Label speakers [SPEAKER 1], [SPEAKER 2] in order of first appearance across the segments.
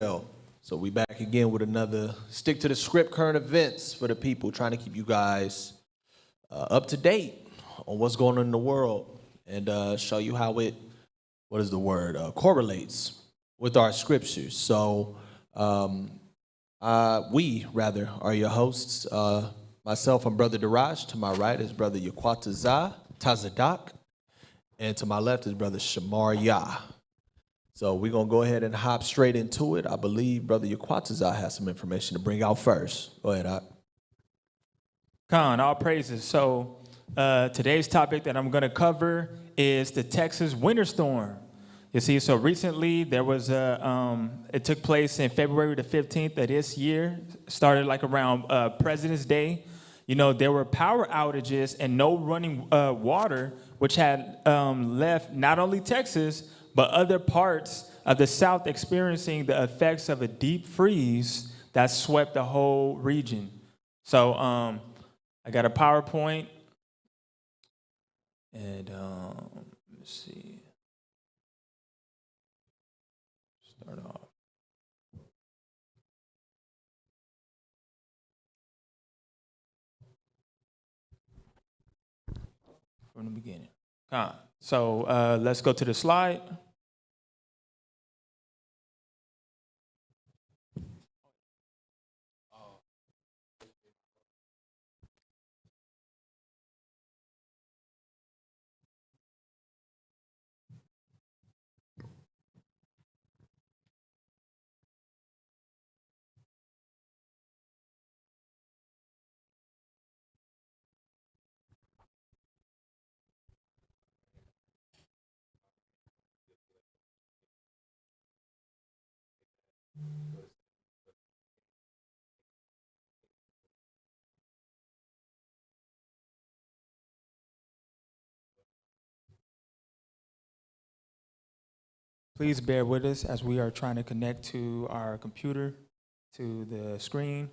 [SPEAKER 1] So we back again with another stick to the script current events for the people, trying to keep you guys up to date on what's going on in the world and show you how it, what is the word, correlates with our scriptures. So we rather are your hosts. Myself, I'm Brother Daraj. To my right is Brother Yaquata Tazadak, and to my left is Brother Shamar Yah. So we're going to go ahead and hop straight into it. I believe Brother Yaquatazah has some information to bring out first. Go ahead, Ak.
[SPEAKER 2] Khan, all praises. So today's topic that I'm going to cover is the Texas winter storm. You see, so recently there was it took place in February the 15th of this year, started like around President's Day. You know, there were power outages and no running water, which had left not only Texas, but other parts of the South experiencing the effects of a deep freeze that swept the whole region. So I got a PowerPoint, and let's see, start off from the beginning. So let's go to the slide. Please bear with us as we are trying to connect to our computer, to the screen.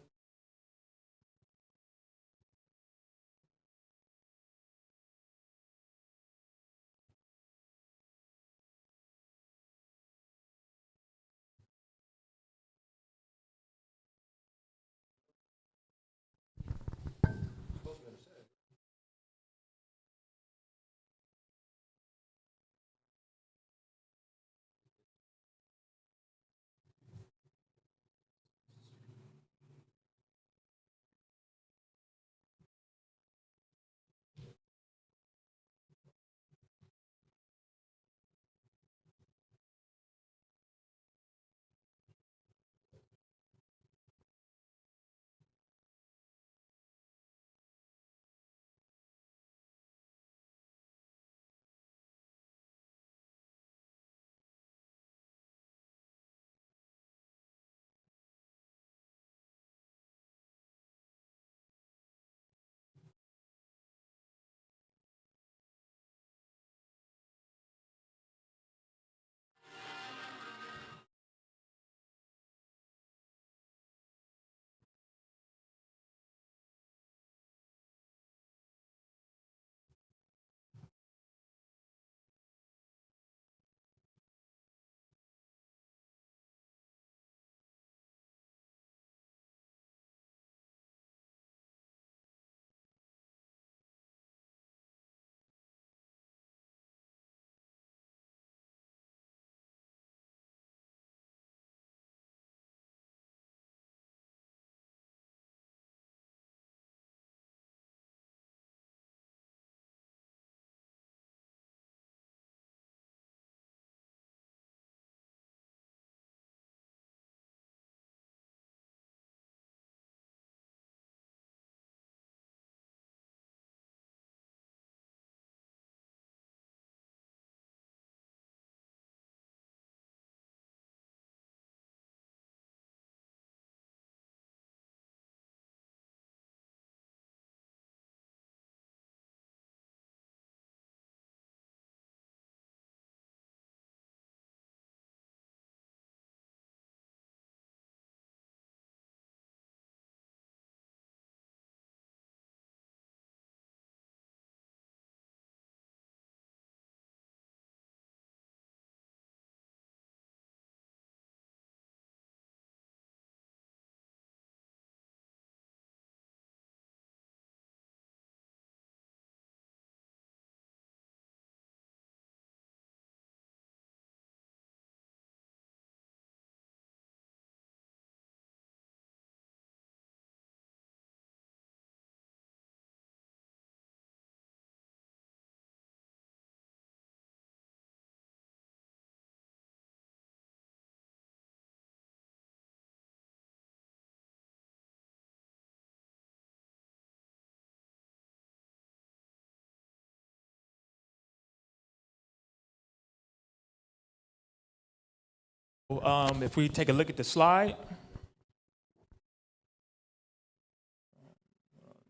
[SPEAKER 2] If we take a look at the slide.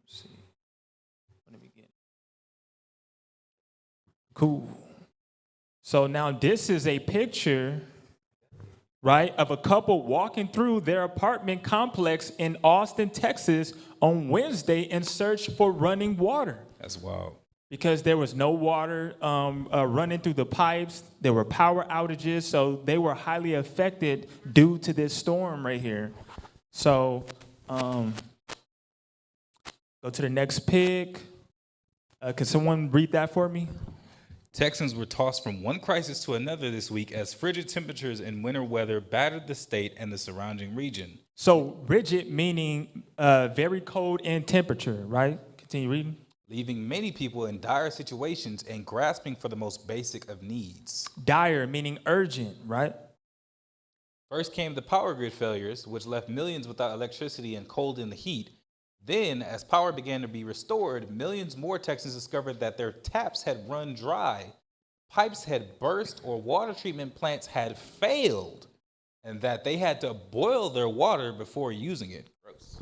[SPEAKER 2] Let's see. Let me begin. Cool. So now this is a picture, right, of a couple walking through their apartment complex in Austin, Texas on Wednesday in search for running water.
[SPEAKER 3] That's wild.
[SPEAKER 2] Because there was no water running through the pipes. There were power outages, so they were highly affected due to this storm right here. So go to the next pic. Can someone read that for me?
[SPEAKER 3] Texans were tossed from one crisis to another this week as frigid temperatures and winter weather battered the state and the surrounding region.
[SPEAKER 2] So rigid meaning very cold in temperature, right? Continue reading.
[SPEAKER 3] Leaving many people in dire situations and grasping for the most basic of needs.
[SPEAKER 2] Dire meaning urgent, right?
[SPEAKER 3] First came the power grid failures, which left millions without electricity and cold in the heat. Then, as power began to be restored, millions more Texans discovered that their taps had run dry, pipes had burst, or water treatment plants had failed, and that they had to boil their water before using it. Gross.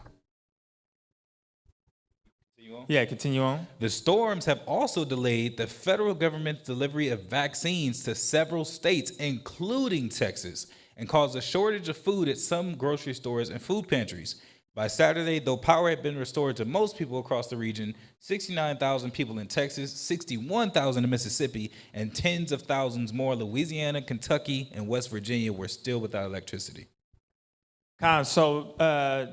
[SPEAKER 2] Yeah, continue on.
[SPEAKER 3] The storms have also delayed the federal government's delivery of vaccines to several states, including Texas, and caused a shortage of food at some grocery stores and food pantries. By Saturday, though power had been restored to most people across the region, 69,000 people in Texas, 61,000 in Mississippi, and tens of thousands more in Louisiana, Kentucky, and West Virginia were still without electricity.
[SPEAKER 2] So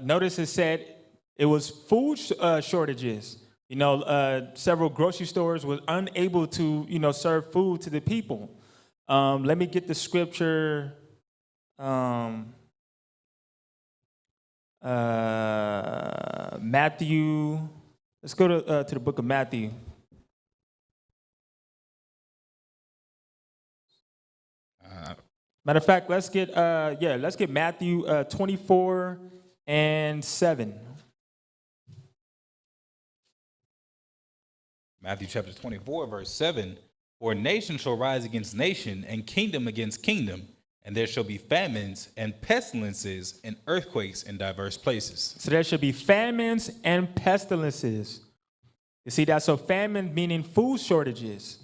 [SPEAKER 2] notice it said it was food shortages. You know, several grocery stores were unable to, serve food to the people. Let me get the scripture. Matthew. Let's go to the book of Matthew. Matter of fact, let's get Matthew 24:7.
[SPEAKER 3] Matthew chapter 24, verse 7, for nation shall rise against nation, and kingdom against kingdom, and there shall be famines and pestilences and earthquakes in diverse places.
[SPEAKER 2] So there shall be famines and pestilences. You see that? So famine meaning food shortages.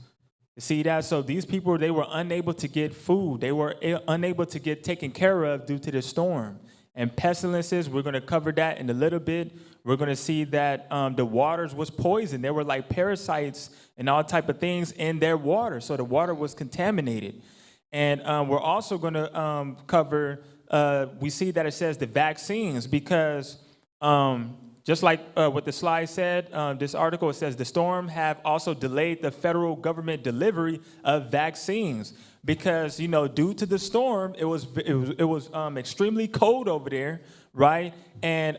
[SPEAKER 2] You see that? So these people, they were unable to get food. They were unable to get taken care of due to the storm. And pestilences, we're going to cover that in a little bit. We're going to see that the waters was poisoned. There were like parasites and all type of things in their water. So the water was contaminated. And we're also going to cover, we see that it says the vaccines because just like what the slide said, this article, it says the storm have also delayed the federal government delivery of vaccines because, due to the storm, it was extremely cold over there, right? And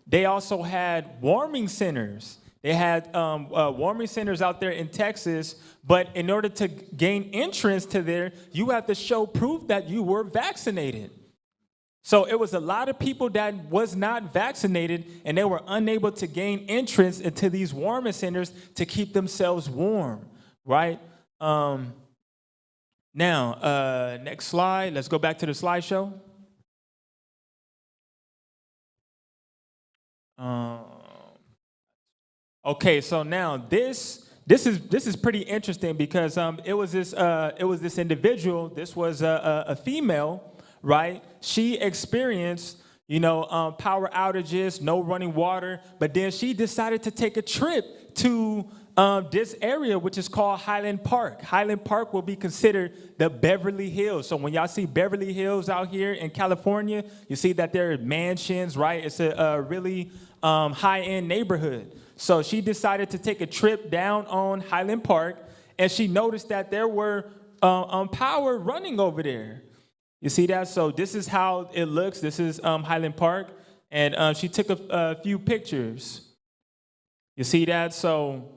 [SPEAKER 2] they also had warming centers. They had warming centers out there in Texas, but in order to gain entrance to there, you have to show proof that you were vaccinated. So it was a lot of people that was not vaccinated, and they were unable to gain entrance into these warming centers to keep themselves warm, right? Now, next slide. Let's go back to the slideshow. Okay, so now this is pretty interesting because it was this individual. This was a female. Right? She experienced, power outages, no running water, but then she decided to take a trip to this area, which is called Highland Park. Highland Park will be considered the Beverly Hills. So when y'all see Beverly Hills out here in California, you see that there are mansions, right? It's a really high-end neighborhood. So she decided to take a trip down on Highland Park, and she noticed that there were power running over there. You see that? So this is how it looks. This is Highland Park. And she took a few pictures. You see that? So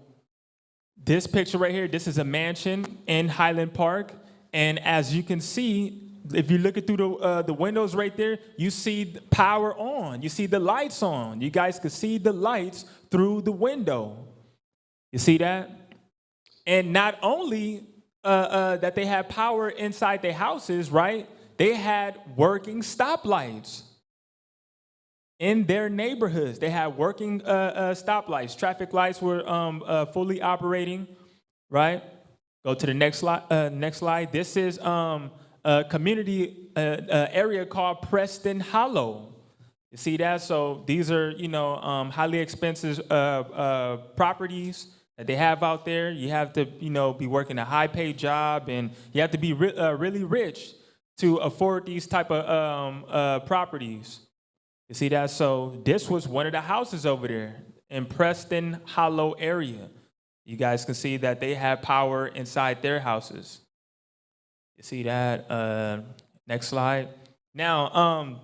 [SPEAKER 2] this picture right here, this is a mansion in Highland Park. And as you can see, if you look through the windows right there, you see the power on. You see the lights on. You guys can see the lights through the window. You see that? And not only that they have power inside their houses, right? They had working stoplights in their neighborhoods. They had working stoplights. Traffic lights were fully operating, right? Go to the next slide. Next slide. This is a community area called Preston Hollow. You see that? So these are, highly expensive properties that they have out there. You have to, be working a high-paid job, and you have to be really rich to afford these type of properties. You see that? So this was one of the houses over there in Preston Hollow area. You guys can see that they have power inside their houses. You see that? Next slide. Now,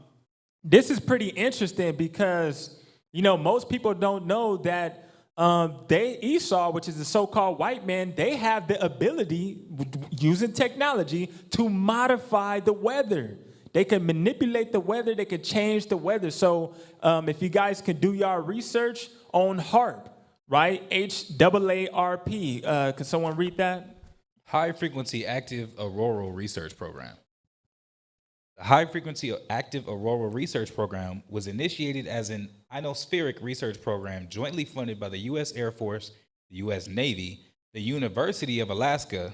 [SPEAKER 2] this is pretty interesting because, most people don't know that Esau, which is the so-called white man, they have the ability, using technology, to modify the weather. They can manipulate the weather. They can change the weather. So if you guys can do your research on HAARP, right? HAARP. Can someone read that?
[SPEAKER 3] High Frequency Active Auroral Research Program. The High Frequency Active Auroral Research Program was initiated as an ionospheric research program jointly funded by the U.S. Air Force, the U.S. Navy, the University of Alaska,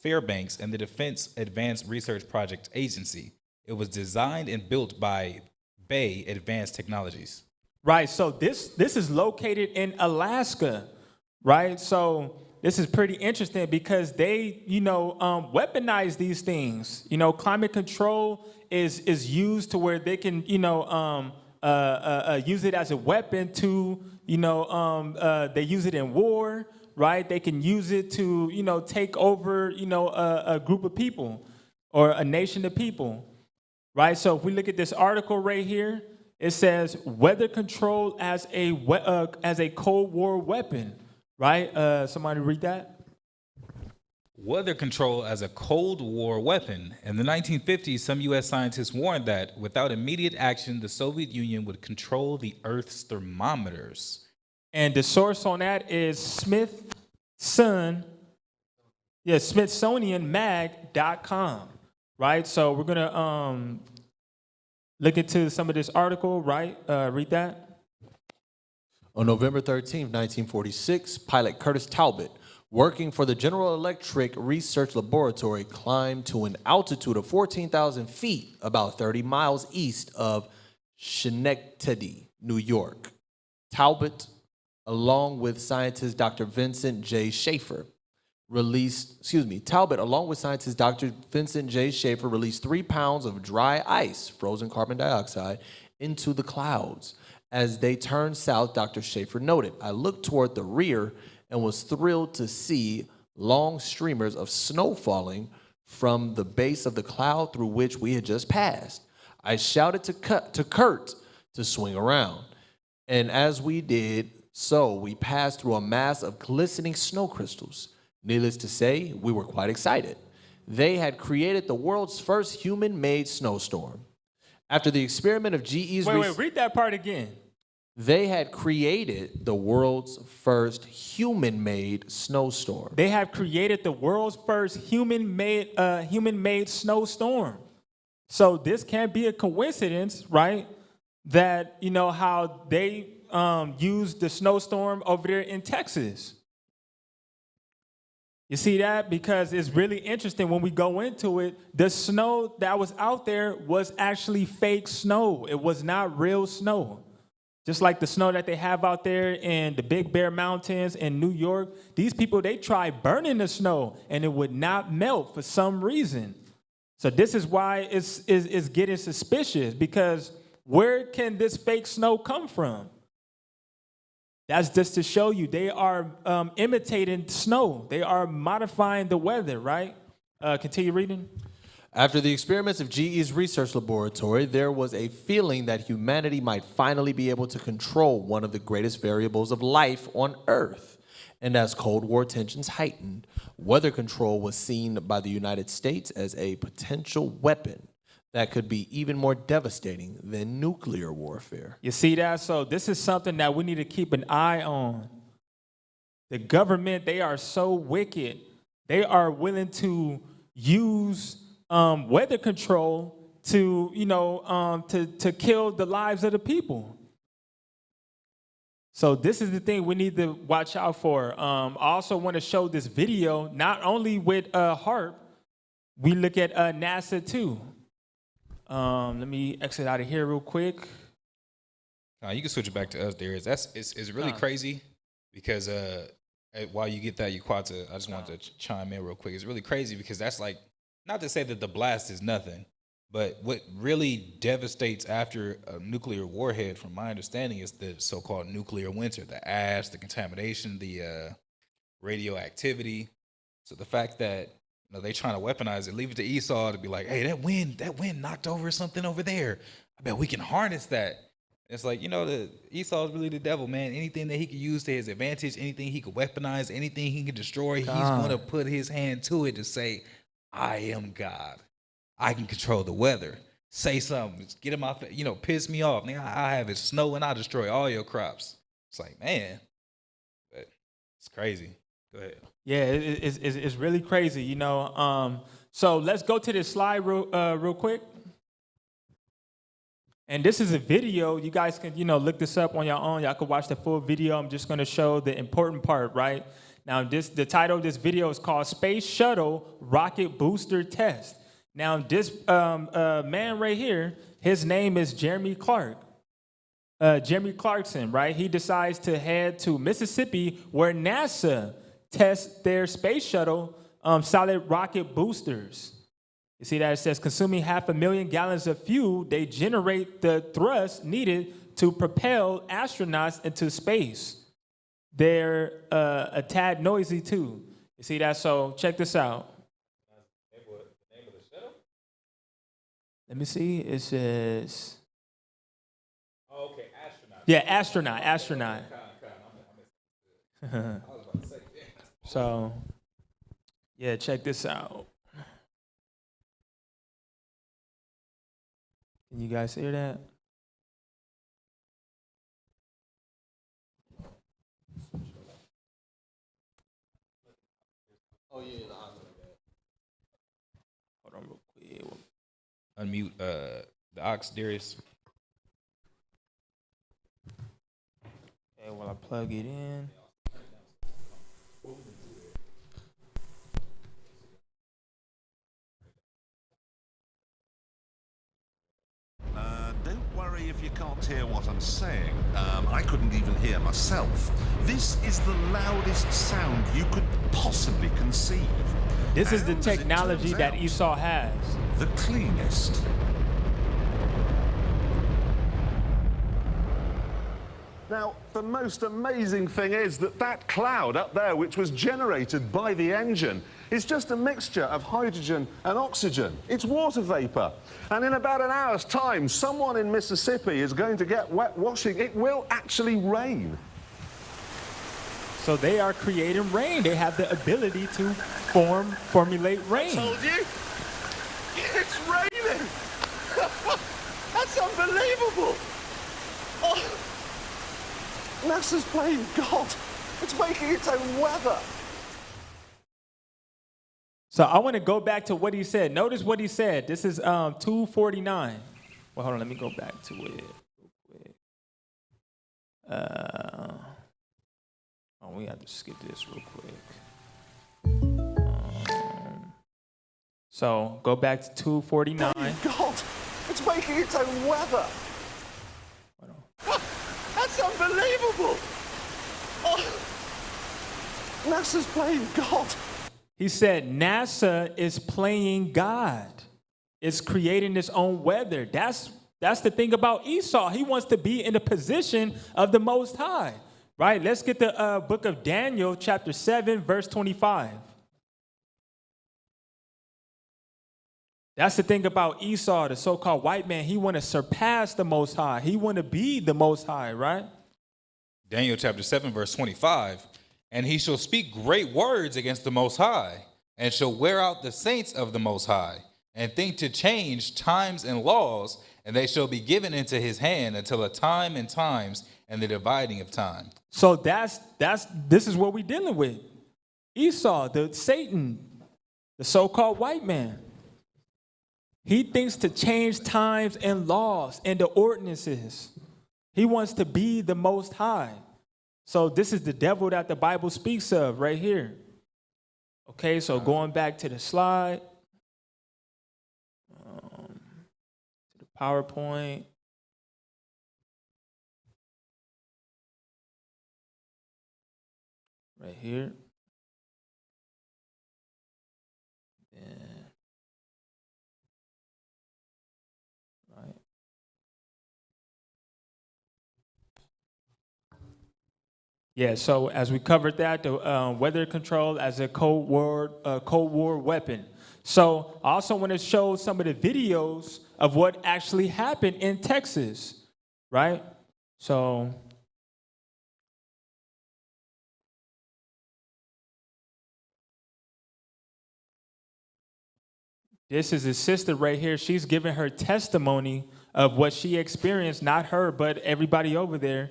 [SPEAKER 3] Fairbanks, and the Defense Advanced Research Project Agency. It was designed and built by Bay Advanced Technologies.
[SPEAKER 2] Right, so this is located in Alaska, right? So this is pretty interesting because they, weaponize these things. Climate control is used to where they can, use it as a weapon to, they use it in war, right? They can use it to, take over, a group of people or a nation of people, right? So if we look at this article right here, it says weather control as a Cold War weapon, right? Somebody read that.
[SPEAKER 3] Weather control as a Cold War weapon. In the 1950s, some U.S. scientists warned that without immediate action, the Soviet Union would control the Earth's thermometers.
[SPEAKER 2] And the source on that is Smithsonianmag.com, right? So we're gonna look into some of this article, right? Read that.
[SPEAKER 1] On November 13, 1946, pilot Curtis Talbot, working for the General Electric Research Laboratory, climbed to an altitude of 14,000 feet, about 30 miles east of Schenectady, New York. Talbot, along with scientist Dr. Vincent J. Schaefer, released 3 pounds of dry ice, frozen carbon dioxide, into the clouds. As they turned south, Dr. Schaefer noted, "I looked toward the rear and was thrilled to see long streamers of snow falling from the base of the cloud through which we had just passed. I shouted to Kurt to swing around. And as we did so, we passed through a mass of glistening snow crystals. Needless to say, we were quite excited. They had created the world's first human-made snowstorm. After the experiment of GE's...
[SPEAKER 2] Wait, read that part again.
[SPEAKER 1] They had created the world's first human-made snowstorm.
[SPEAKER 2] They have created the world's first human-made snowstorm. So this can't be a coincidence, right? That, how they used the snowstorm over there in Texas. You see that? Because it's really interesting when we go into it, the snow that was out there was actually fake snow. It was not real snow. Just like the snow that they have out there in the Big Bear Mountains in New York, these people, they tried burning the snow and it would not melt for some reason. So this is why it's getting suspicious, because where can this fake snow come from? That's just to show you they are imitating snow. They are modifying the weather, right? Continue reading.
[SPEAKER 1] After the experiments of GE's research laboratory, there was a feeling that humanity might finally be able to control one of the greatest variables of life on Earth. And as Cold War tensions heightened, weather control was seen by the United States as a potential weapon that could be even more devastating than nuclear warfare.
[SPEAKER 2] You see that? So this is something that we need to keep an eye on. The government, they are so wicked. They are willing to use weather control to, to kill the lives of the people. So this is the thing we need to watch out for. I also want to show this video, not only with HAARP, we look at NASA too. Let me exit out of here real quick.
[SPEAKER 3] You can switch it back to us, Darius. It's really crazy because while you get that, Yukwata, I just wanted to chime in real quick. It's really crazy because that's like, not to say that the blast is nothing, but what really devastates after a nuclear warhead, from my understanding, is the so-called nuclear winter, the ash, the contamination, the radioactivity. So the fact that they trying to weaponize it, leave it to Esau to be like, hey, that wind knocked over something over there. I bet we can harness that. It's like, Esau is really the devil, man. Anything that he could use to his advantage, anything he could weaponize, anything he can destroy, he's going to put his hand to it to say, I am God. I can control the weather. Say something. Get him off, piss me off. Nigga, I have it snow and I destroy all your crops. It's like, man, but it's crazy. Go ahead.
[SPEAKER 2] Yeah, it's really crazy, So let's go to this slide real quick. And this is a video. You guys can, look this up on your own. Y'all can watch the full video. I'm just going to show the important part, right? Now, the title of this video is called Space Shuttle Rocket Booster Test. Now, this man right here, his name is Jeremy Clarkson, right? He decides to head to Mississippi where NASA tests their space shuttle solid rocket boosters. You see that it says consuming 500,000 gallons of fuel, they generate the thrust needed to propel astronauts into space. They're a tad noisy too. You see that? So check this out. Let me see. It says.
[SPEAKER 3] Oh, okay, astronaut.
[SPEAKER 2] Yeah, astronaut. So, yeah, check this out. Can you guys hear that?
[SPEAKER 1] Oh, yeah.
[SPEAKER 2] Hold on real quick.
[SPEAKER 3] Unmute the aux, Darius.
[SPEAKER 2] Okay, while I plug it in.
[SPEAKER 4] Don't worry if you can't hear what I'm saying. I couldn't even hear myself. This is the loudest sound you could possibly conceive.
[SPEAKER 2] This is the
[SPEAKER 4] And, as it
[SPEAKER 2] technology
[SPEAKER 4] turns
[SPEAKER 2] that
[SPEAKER 4] out,
[SPEAKER 2] Esau has.
[SPEAKER 4] the cleanest.
[SPEAKER 5] Now, the most amazing thing is that cloud up there, which was generated by the engine, is just a mixture of hydrogen and oxygen. It's water vapor. And in about an hour's time, someone in Mississippi is going to get wet washing. It will actually rain.
[SPEAKER 2] So they are creating rain. They have the ability to formulate rain.
[SPEAKER 5] Told you? It's raining! That's unbelievable! Oh. NASA's playing God. It's making its own weather.
[SPEAKER 2] So I want to go back to what he said. Notice what he said. This is 249. Well, hold on. Let me go back to it real quick. We have to skip this real quick. So go back to 249.
[SPEAKER 5] God, it's making its own weather.
[SPEAKER 2] Hold on.
[SPEAKER 5] That's unbelievable. Oh. NASA's playing God.
[SPEAKER 2] He said NASA is playing God. It's creating its own weather. That's the thing about Esau. He wants to be in the position of the Most High, right? Let's get the book of Daniel, chapter 7, verse 25. That's the thing about Esau, the so-called white man. He want to surpass the Most High. He want to be the Most High, right?
[SPEAKER 3] Daniel chapter 7, verse 25. And he shall speak great words against the Most High, and shall wear out the saints of the Most High, and think to change times and laws, and they shall be given into his hand until a time and times and the dividing of time.
[SPEAKER 2] So this is what we're dealing with. Esau, the Satan, the so-called white man. He thinks to change times and laws and the ordinances. He wants to be the Most High. So this is the devil that the Bible speaks of right here. Okay, so going back to the slide, to the PowerPoint. Right here. And right. Yeah, so as we covered that, the weather control as a Cold War weapon. So I also want to show some of the videos of what actually happened in Texas, right? So this is his sister right here. She's giving her testimony of what she experienced, not her, but everybody over there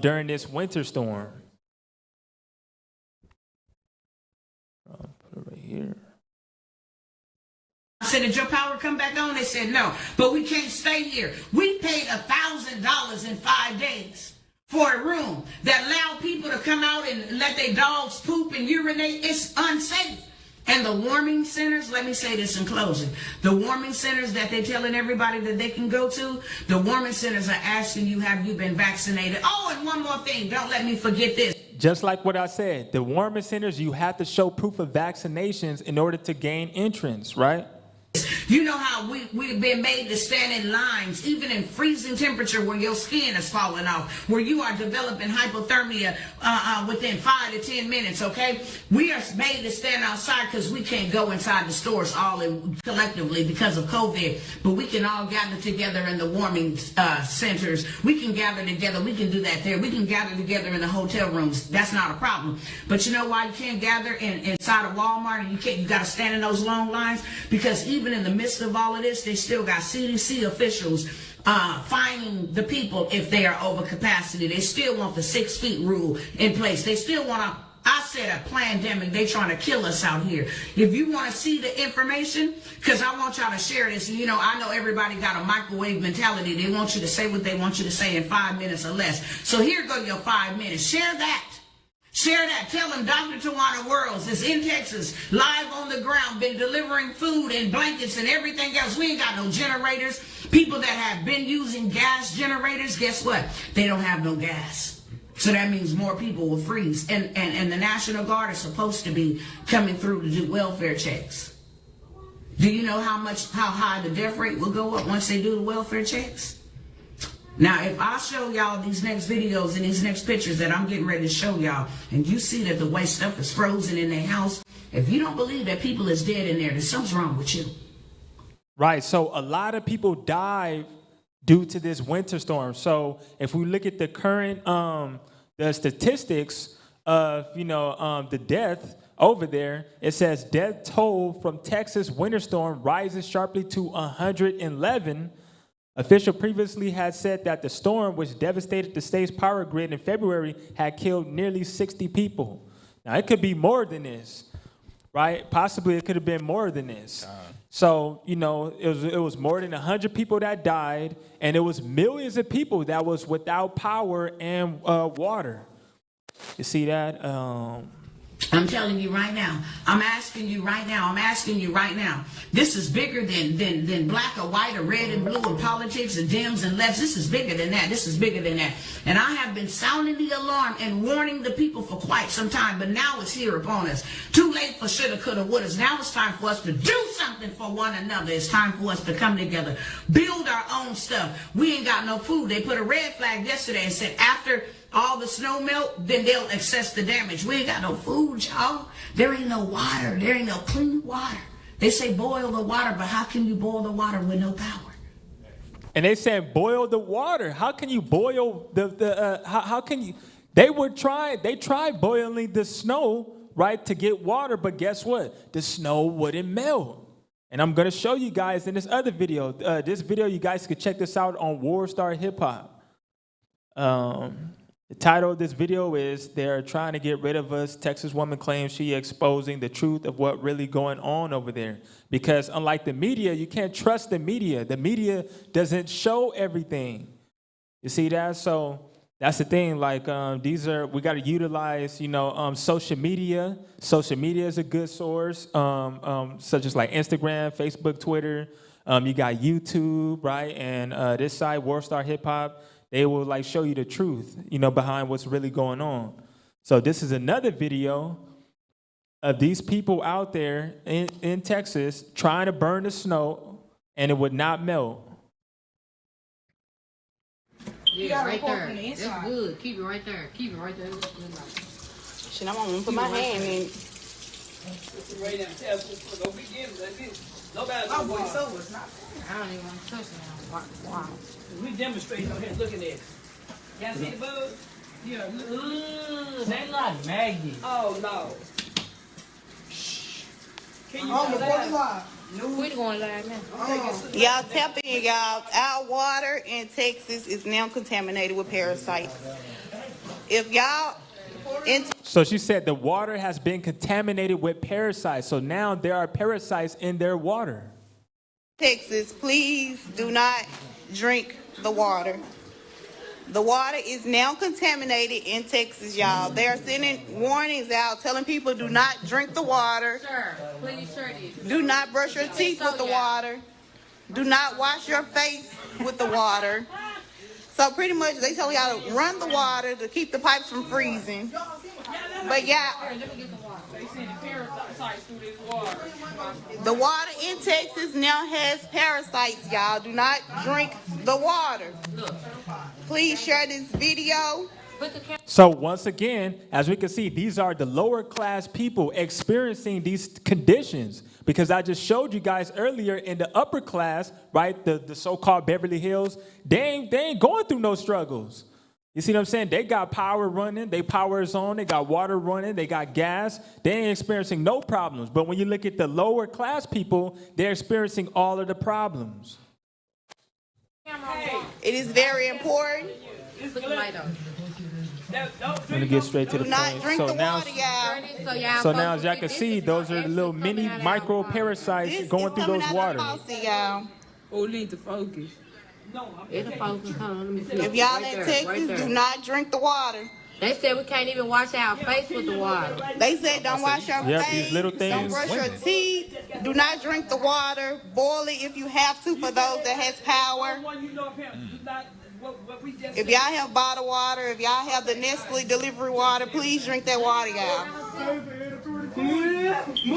[SPEAKER 2] during this winter storm. I'll put it right here.
[SPEAKER 6] I said, did your power come back on? They said, no, but we can't stay here. We paid $1,000 in 5 days for a room that allowed people to come out and let their dogs poop and urinate. It's unsafe. And the warming centers, let me say this in closing, the warming centers that they're telling everybody that they can go to, the warming centers are asking you, have you been vaccinated? Oh, and one more thing, don't let me forget this.
[SPEAKER 2] Just like what I said, the warming centers, you have to show proof of vaccinations in order to gain entrance, right?
[SPEAKER 6] You know how we've been made to stand in lines, even in freezing temperature where your skin is falling off, where you are developing hypothermia within 5 to 10 minutes, okay? We are made to stand outside because we can't go inside the stores all collectively because of COVID, but we can all gather together in the warming centers. We can gather together. We can do that there. We can gather together in the hotel rooms. That's not a problem. But you know why you can't gather inside of Walmart and you got to stand in those long lines? Because even in the midst of all of this, they still got CDC officials fining the people if they are over capacity. They still want the 6 feet rule in place. They still want to, I said a pandemic. They trying to kill us out here. If you want to see the information, because I want y'all to share this, and you know, I know everybody got a microwave mentality. They want you to say what they want you to say in 5 minutes or less. So here go your 5 minutes. Share that. Share that. Tell them Dr. Tawana Worlds is in Texas, live on the ground, been delivering food and blankets and everything else. We ain't got no generators. People that have been using gas generators, guess what? They don't have no gas. So that means more people will freeze. And the National Guard is supposed to be coming through to do welfare checks. Do you know how high the death rate will go up once they do the welfare checks? Now, if I show y'all these next videos and these next pictures that I'm getting ready to show y'all, and you see that the way stuff is frozen in their house, if you don't believe that people is dead in there, then something's wrong with you.
[SPEAKER 2] Right. So a lot of people died due to this winter storm. So if we look at the current the statistics of the death over there, it says death toll from Texas winter storm rises sharply to 111. Official previously had said that the storm, which devastated the state's power grid in February, had killed nearly 60 people. Now, it could be more than this, right? Possibly it could have been more than this. So, it was more than 100 people that died, and it was millions of people that was without power and water. You see that?
[SPEAKER 6] I'm telling you right now. I'm asking you right now. This is bigger than black or white or red and blue and politics and Dems and lefts. This is bigger than that. And I have been sounding the alarm and warning the people for quite some time, but now it's here upon us. Too late for shoulda, coulda, wouldas. Now it's time for us to do something for one another. It's time for us to come together, build our own stuff. We ain't got no food. They put a red flag yesterday and said after all the snow melt, then they'll assess the damage. We ain't got no food, y'all. There ain't no water. There ain't no clean water. They say boil the water, but how can you boil the water with no power?
[SPEAKER 2] And they said boil the water. How can you boil how can you? They tried boiling the snow, right, to get water, but guess what? The snow wouldn't melt. And I'm gonna show you guys in this other video. You guys could check this out on War Star Hip Hop. The title of this video is "They're Trying to Get Rid of Us." Texas woman claims she exposing the truth of what really going on over there. Because unlike the media, you can't trust the media. The media doesn't show everything. You see that? So that's the thing. Like we got to utilize, social media. Social media is a good source, such as like Instagram, Facebook, Twitter. You got YouTube, right? And this site, Worldstar Hip Hop. They will like show you the truth, behind what's really going on. So this is another video of these people out there in Texas trying to burn the snow, and it would not melt.
[SPEAKER 7] Yeah, right there. That's good. Keep it right there. Keep it right there.
[SPEAKER 8] Shit, I'm gonna put my hand in.
[SPEAKER 7] I don't even want to touch it now. Wow.
[SPEAKER 9] We demonstrating on here. Look at this. Y'all see the bug? Yeah. They not maggots. Oh no. Can you
[SPEAKER 7] We're going live now.
[SPEAKER 8] Y'all tap in, y'all. Our water in Texas is now contaminated with parasites. If y'all
[SPEAKER 2] So she said the water has been contaminated with parasites. So now there are parasites in their water.
[SPEAKER 8] Texas, please do not drink the water. The water is now contaminated in Texas, y'all. They are sending warnings out telling people do not drink the water.
[SPEAKER 7] Sir, please share this.
[SPEAKER 8] Do not brush your teeth with the water. Do not wash your face with the water. So pretty much they tell y'all to run the water to keep the pipes from freezing. But yeah, the water in Texas now has parasites, y'all. Do not drink the water. Please share this video.
[SPEAKER 2] So once again, as we can see, these are the lower class people experiencing these conditions. Because I just showed you guys earlier in the upper class, right, the so-called Beverly Hills, they ain't going through no struggles. You see what I'm saying? They got power running, they power is on, they got water running, they got gas. They ain't experiencing no problems. But when you look at the lower class people, they're experiencing all of the problems.
[SPEAKER 8] It is very important.
[SPEAKER 7] Put the light on.
[SPEAKER 2] I'm gonna get straight to the
[SPEAKER 8] Do not
[SPEAKER 2] point.
[SPEAKER 8] drink
[SPEAKER 2] So
[SPEAKER 8] the
[SPEAKER 2] now,
[SPEAKER 8] water, y'all.
[SPEAKER 2] so now as y'all can see, those are the little mini micro parasites going through those waters.
[SPEAKER 8] Y'all.
[SPEAKER 9] who need to focus?
[SPEAKER 7] It'll focus. Hold on, let me see.
[SPEAKER 8] If y'all
[SPEAKER 7] Right
[SPEAKER 8] in
[SPEAKER 7] there,
[SPEAKER 8] Texas,
[SPEAKER 7] right there.
[SPEAKER 8] do not drink the water.
[SPEAKER 7] They said we can't even wash our face with the water.
[SPEAKER 8] They said don't wash your
[SPEAKER 2] Yep,
[SPEAKER 8] face,
[SPEAKER 2] these little
[SPEAKER 8] don't
[SPEAKER 2] things.
[SPEAKER 8] brush your teeth, do not drink the water, boil it if you have to for those that has power. If y'all have bottled water, if y'all have the Nestle delivery water, please drink that water, y'all.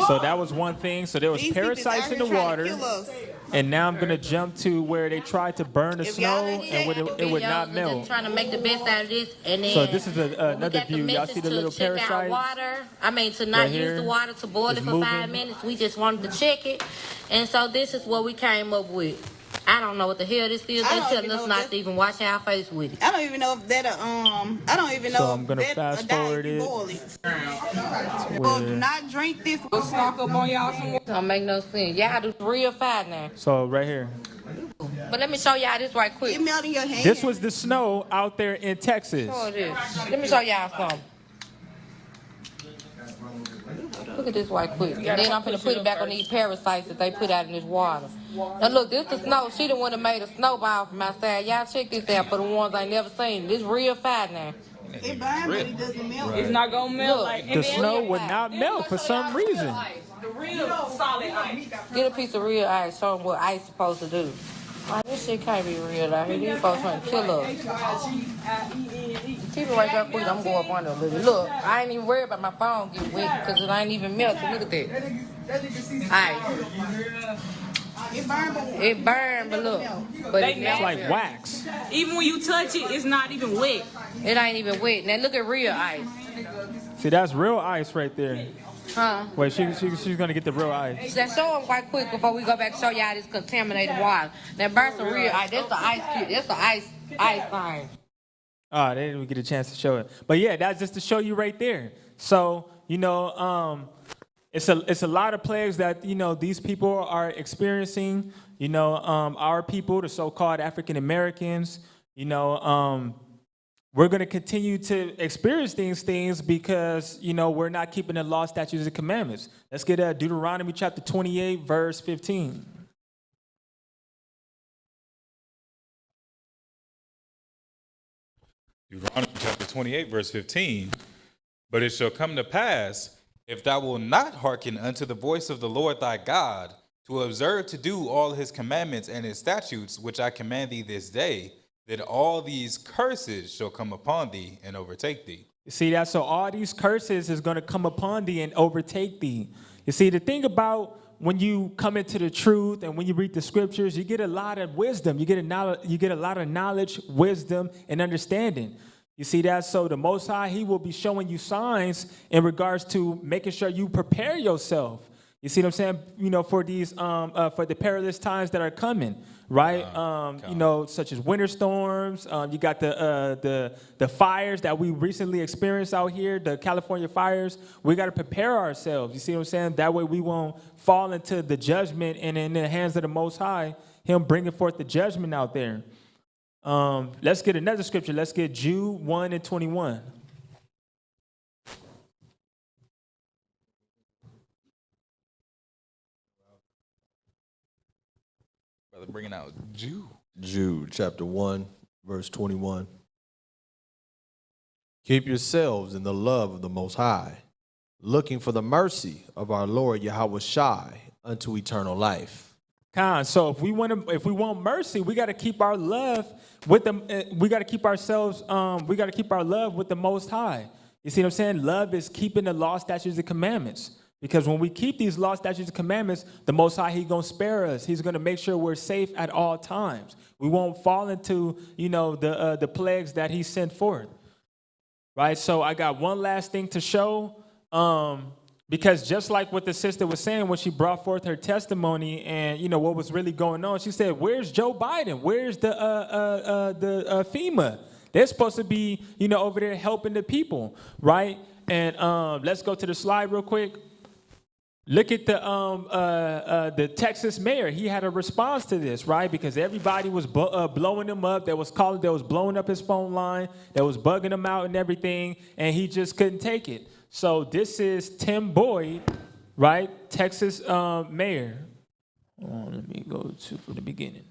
[SPEAKER 2] So that was one thing. So there was
[SPEAKER 8] These people
[SPEAKER 2] parasites
[SPEAKER 8] out
[SPEAKER 2] in
[SPEAKER 8] here
[SPEAKER 2] the
[SPEAKER 8] trying to
[SPEAKER 2] water.
[SPEAKER 8] kill us.
[SPEAKER 2] And now I'm going to jump to where they tried to burn the
[SPEAKER 8] If y'all
[SPEAKER 2] snow
[SPEAKER 8] ain't
[SPEAKER 2] and it would not
[SPEAKER 7] Videos,
[SPEAKER 2] melt.
[SPEAKER 7] Just trying to make the best out of this, and then
[SPEAKER 2] So this is
[SPEAKER 7] we
[SPEAKER 2] another
[SPEAKER 7] got the
[SPEAKER 2] view. Y'all
[SPEAKER 7] message
[SPEAKER 2] see the
[SPEAKER 7] to
[SPEAKER 2] little
[SPEAKER 7] check our
[SPEAKER 2] parasites?
[SPEAKER 7] water. I mean, to not
[SPEAKER 2] Right
[SPEAKER 7] use
[SPEAKER 2] here.
[SPEAKER 7] the water to boil
[SPEAKER 2] It's
[SPEAKER 7] it for
[SPEAKER 2] moving.
[SPEAKER 7] 5 minutes. We just wanted to check it, and so this is what we came up with. I don't know what the hell this is.
[SPEAKER 8] I
[SPEAKER 7] They're
[SPEAKER 8] don't
[SPEAKER 7] telling
[SPEAKER 8] even
[SPEAKER 7] us
[SPEAKER 8] know
[SPEAKER 7] not
[SPEAKER 8] if
[SPEAKER 7] to even wash our face with it.
[SPEAKER 8] I don't even know if that I don't even know
[SPEAKER 2] So I'm
[SPEAKER 8] if
[SPEAKER 2] gonna
[SPEAKER 8] that
[SPEAKER 2] fast
[SPEAKER 8] a diet
[SPEAKER 2] forward
[SPEAKER 8] you
[SPEAKER 2] it.
[SPEAKER 8] boil it. Well, do not drink this.
[SPEAKER 9] Stock up on y'all some.
[SPEAKER 7] Don't make no sense. Y'all do real fine now.
[SPEAKER 2] So right here.
[SPEAKER 7] But let me show y'all this right quick.
[SPEAKER 8] It melt in your hand.
[SPEAKER 2] This was the snow out there in Texas.
[SPEAKER 7] Show this. Let me show y'all something. Look at this right quick. And then I'm finna put it back on these parasites that they put out in this water. Now look, this the snow. She the one that made a snowball from outside. Y'all check this out for the ones I ain't never seen. This real fine now.
[SPEAKER 8] It burns, but it doesn't melt.
[SPEAKER 9] It's not gonna melt
[SPEAKER 7] Look.
[SPEAKER 9] like
[SPEAKER 2] The snow would not melt for some reason.
[SPEAKER 9] the real solid ice.
[SPEAKER 7] Get a piece of real ice. Show them what ice supposed to do. Like, this shit can't be real out here. These folks trying to kill us. Keep it right there quick. I'm going up under a little. Look, I ain't even worried about my phone getting wet because it ain't even melted. Look at that. Ice. It burned, but look. But
[SPEAKER 9] They
[SPEAKER 7] it's
[SPEAKER 2] It's like wax.
[SPEAKER 9] Even when you touch it, it's not even wet.
[SPEAKER 7] It ain't even wet. Now look at real ice.
[SPEAKER 2] See, that's real ice right there.
[SPEAKER 7] Huh?
[SPEAKER 2] Wait, she's gonna get the real ice.
[SPEAKER 7] Now show them right quick before we go back and show y'all this contaminated water. Now burn some real ice. That's the ice cube. That's the ice thing.
[SPEAKER 2] Oh, they didn't get a chance to show it. But yeah, that's just to show you right there. So, it's a lot of plagues that, these people are experiencing. Our people, the so-called African Americans, we're going to continue to experience these things because, we're not keeping the law, statutes, and commandments. Let's get Deuteronomy chapter 28, verse 15.
[SPEAKER 3] Deuteronomy chapter 28, verse 15. But it shall come to pass, if thou wilt not hearken unto the voice of the Lord thy God, to observe to do all his commandments and his statutes, which I command thee this day, that all these curses shall come upon thee and overtake thee.
[SPEAKER 2] You see that? So all these curses is going to come upon thee and overtake thee. You see, the thing about when you come into the truth and when you read the scriptures, you get a lot of wisdom. You get a lot of knowledge, wisdom, and understanding. You see that? So the Most High, he will be showing you signs in regards to making sure you prepare yourself. You see what I'm saying? For these, for the perilous times that are coming, right? Such as winter storms. You got the fires that we recently experienced out here, the California fires. We got to prepare ourselves. You see what I'm saying? That way we won't fall into the judgment and in the hands of the Most High, him bringing forth the judgment out there. Let's get another scripture. Let's get Jude 1 and 21.
[SPEAKER 3] Brother, bringing out Jude.
[SPEAKER 1] Jude chapter 1, verse 21. Keep yourselves in the love of the Most High, looking for the mercy of our Lord Yahweh Shai unto eternal life.
[SPEAKER 2] So if we want mercy, we got to keep our love with them. We got to keep ourselves. We got to keep our love with the Most High. You see what I'm saying? Love is keeping the law, statutes, and commandments. Because when we keep these law, statutes, and commandments, the Most High, he's going to spare us. He's going to make sure we're safe at all times. We won't fall into, the plagues that he sent forth. Right? So I got one last thing to show. Because just like what the sister was saying when she brought forth her testimony and, what was really going on, she said, where's Joe Biden? Where's the FEMA? They're supposed to be, over there helping the people, right? And let's go to the slide real quick. Look at the Texas mayor. He had a response to this, right? Because everybody was blowing him up. They was blowing up his phone line. They was bugging him out and everything, and he just couldn't take it. So this is Tim Boyd, right? Texas mayor. Let me go from the beginning.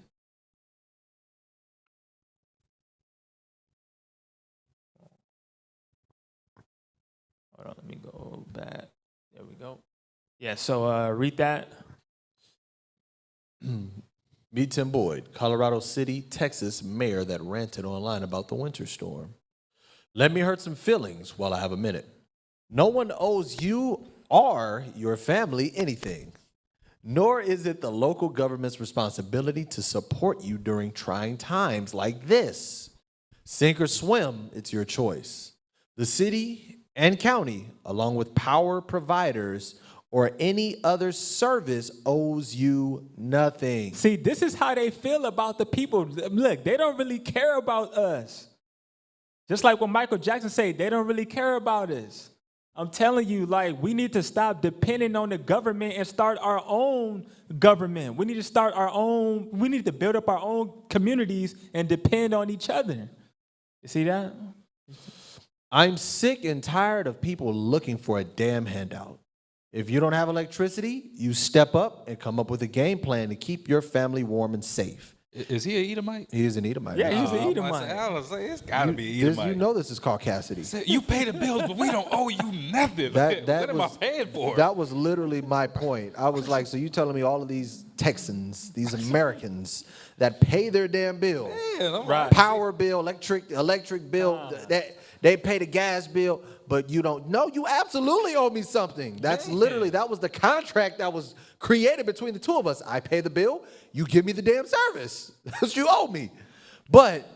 [SPEAKER 2] Hold on, let me go back. There we go. Yeah, so read that.
[SPEAKER 1] Meet Tim Boyd, Colorado City, Texas mayor that ranted online about the winter storm. Let me hurt some feelings while I have a minute. No one owes you or your family anything, nor is it the local government's responsibility to support you during trying times like this. Sink or swim, it's your choice. The city and county, along with power providers or any other service, owes you nothing.
[SPEAKER 2] See, this is how they feel about the people. Look, they don't really care about us. Just like what Michael Jackson said, they don't really care about us. I'm telling you, we need to stop depending on the government and start our own government. We need to build up our own communities and depend on each other. You see that?
[SPEAKER 1] I'm sick and tired of people looking for a damn handout. If you don't have electricity, you step up and come up with a game plan to keep your family warm and safe.
[SPEAKER 3] Is he an Edomite?
[SPEAKER 1] He is an Edomite.
[SPEAKER 2] Yeah, he's an Edomite.
[SPEAKER 3] I was like, it's got to be Edomite.
[SPEAKER 1] You know this is called Cassidy.
[SPEAKER 3] You pay the bills, but we don't owe you nothing. What am I paying for?
[SPEAKER 1] That was literally my point. I was like, so you telling me all of these Texans, these Americans that pay their damn bill,
[SPEAKER 2] right.
[SPEAKER 1] Power bill, electric bill, they pay the gas bill, but you don't. No, you absolutely owe me something. That was the contract that was created between the two of us. I pay the bill, you give me the damn service. That's what you owe me. But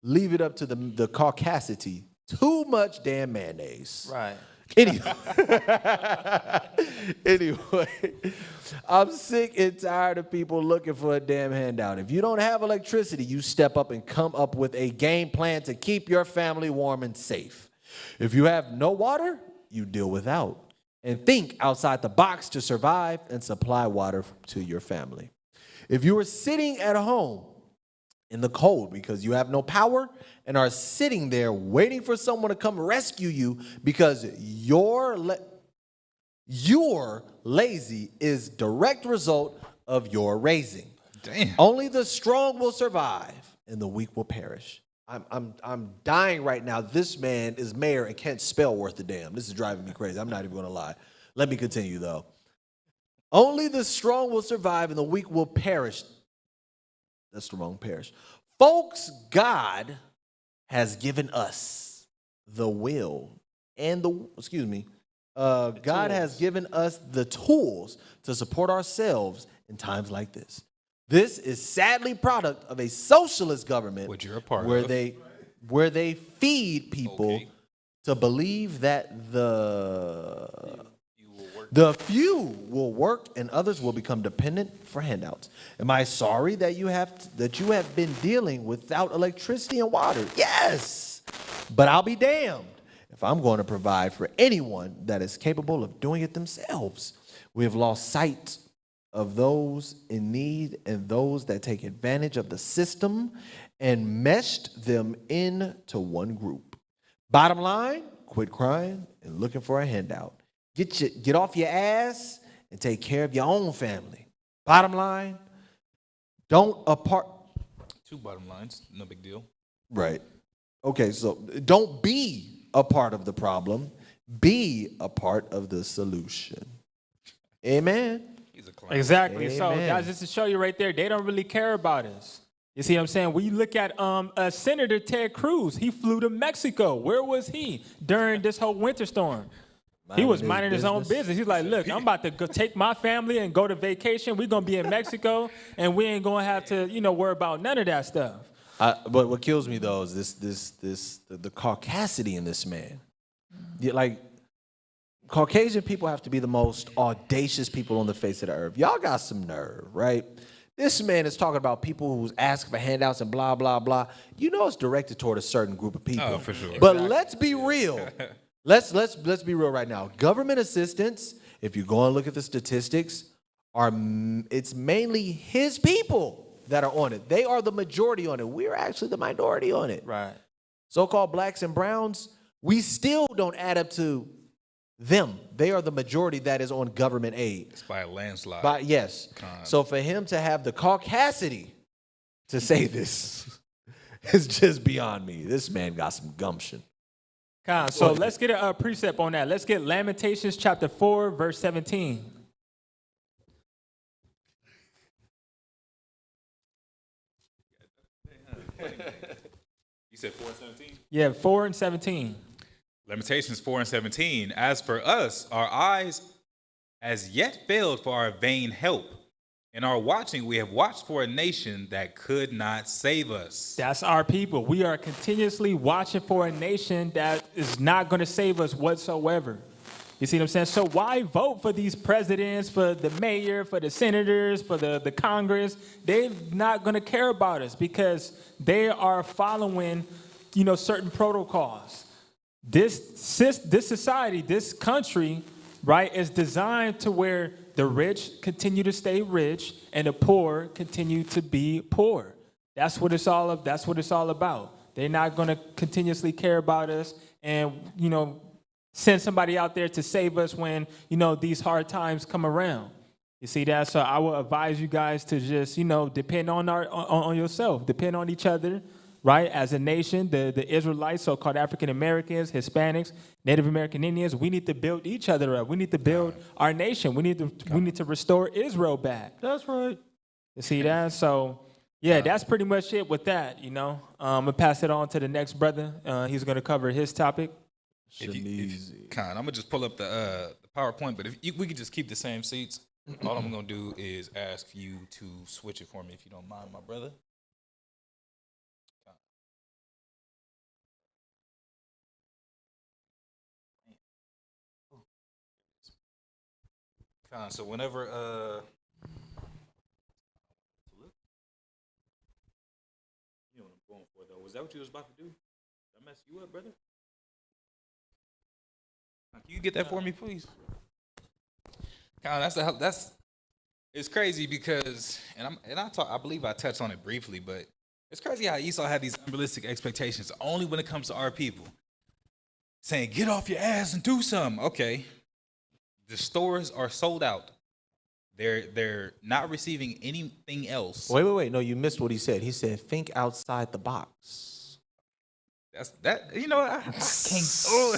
[SPEAKER 1] leave it up to the caucasity. Too much damn mayonnaise.
[SPEAKER 2] Right.
[SPEAKER 1] Anyway, I'm sick and tired of people looking for a damn handout. If you don't have electricity, you step up and come up with a game plan to keep your family warm and safe. If you have no water, you deal without. And think outside the box to survive and supply water to your family. If you are sitting at home in the cold because you have no power and are sitting there waiting for someone to come rescue you because you're lazy is direct result of your raising.
[SPEAKER 3] Damn.
[SPEAKER 1] Only the strong will survive and the weak will perish. I'm dying right now. This man is mayor and can't spell worth a damn. This is driving me crazy. I'm not even going to lie. Let me continue, though. Only the strong will survive and the weak will perish. That's the wrong perish. Folks, God has given us the will and God has given us the tools to support ourselves in times like this. This is sadly product of a socialist government
[SPEAKER 3] Which you're a part
[SPEAKER 1] where
[SPEAKER 3] of.
[SPEAKER 1] where they feed people to believe that the few will work and others will become dependent for handouts. Am I sorry that you have been dealing without electricity and water? Yes. But I'll be damned if I'm going to provide for anyone that is capable of doing it themselves. We have lost sight of those in need and those that take advantage of the system and meshed them into one group. Bottom line, quit crying and looking for a handout. Get off your ass and take care of your own family. Bottom line, two
[SPEAKER 3] bottom lines, no big deal.
[SPEAKER 1] Right. Okay, so don't be a part of the problem. Be a part of the solution. Amen.
[SPEAKER 2] Exactly. So
[SPEAKER 1] Amen.
[SPEAKER 2] guys, just to show you right there, they don't really care about us. You see what I'm saying? When you look at Senator Ted Cruz, he flew to Mexico. Where was he during this whole winter storm? He was minding his own business. He's like, look, I'm about to go take my family and go to vacation. We're going to be in Mexico, and we ain't going to have to, worry about none of that stuff.
[SPEAKER 1] But what kills me, though, is the caucasity in this man. Caucasian people have to be the most audacious people on the face of the earth. Y'all got some nerve, right? This man is talking about people who's asking for handouts and blah, blah, blah. It's directed toward a certain group of people.
[SPEAKER 3] Oh, for sure.
[SPEAKER 1] But let's be real. Let's be real right now. Government assistance, if you go and look at the statistics, it's mainly his people that are on it. They are the majority on it. We're actually the minority on it.
[SPEAKER 2] Right.
[SPEAKER 1] So-called blacks and browns, we still don't add up to them. They are the majority that is on government aid.
[SPEAKER 3] It's by a landslide.
[SPEAKER 1] Yes. So for him to have the caucasity to say this is just beyond me. This man got some gumption.
[SPEAKER 2] So let's get a precept on that. Let's get Lamentations chapter 4, verse 17.
[SPEAKER 3] You said 4 and 17?
[SPEAKER 2] Yeah, 4 and 17.
[SPEAKER 3] Lamentations 4 and 17. As for us, our eyes as yet failed for our vain help. In our watching, we have watched for a nation that could not save us.
[SPEAKER 2] That's our people. We are continuously watching for a nation that is not going to save us whatsoever. You see what I'm saying? So why vote for these presidents, for the mayor, for the senators, for the Congress? They're not going to care about us because they are following, certain protocols. This society, this country, right, is designed to where the rich continue to stay rich and the poor continue to be poor. That's what it's all about. They're not going to continuously care about us and, send somebody out there to save us when, these hard times come around. You see that? So I would advise you guys to just, depend on yourself, depend on each other. Right, as a nation, the Israelites, so-called African Americans, Hispanics, Native American Indians, we need to build each other up. We need to build our nation. We need to restore Israel back.
[SPEAKER 1] That's right.
[SPEAKER 2] You see that? So, yeah, that's pretty much it with that. I'm gonna pass it on to the next brother. He's gonna cover his topic.
[SPEAKER 3] I'm gonna just pull up the PowerPoint, but we could just keep the same seats. All I'm gonna do is ask you to switch it for me, if you don't mind, my brother. So whenever you know what I'm going for though. Was that what you was about to do? Did I mess you up, brother? Can you get that for me, please? That's it's crazy because I believe I touched on it briefly, but It's crazy how Esau had these unrealistic expectations only when it comes to our people. Saying, get off your ass and do something. Okay. The stores are sold out. They're not receiving anything else.
[SPEAKER 1] Wait. No, you missed what he said. He said, think outside the box.
[SPEAKER 3] That's that. You know, I can't. Oh,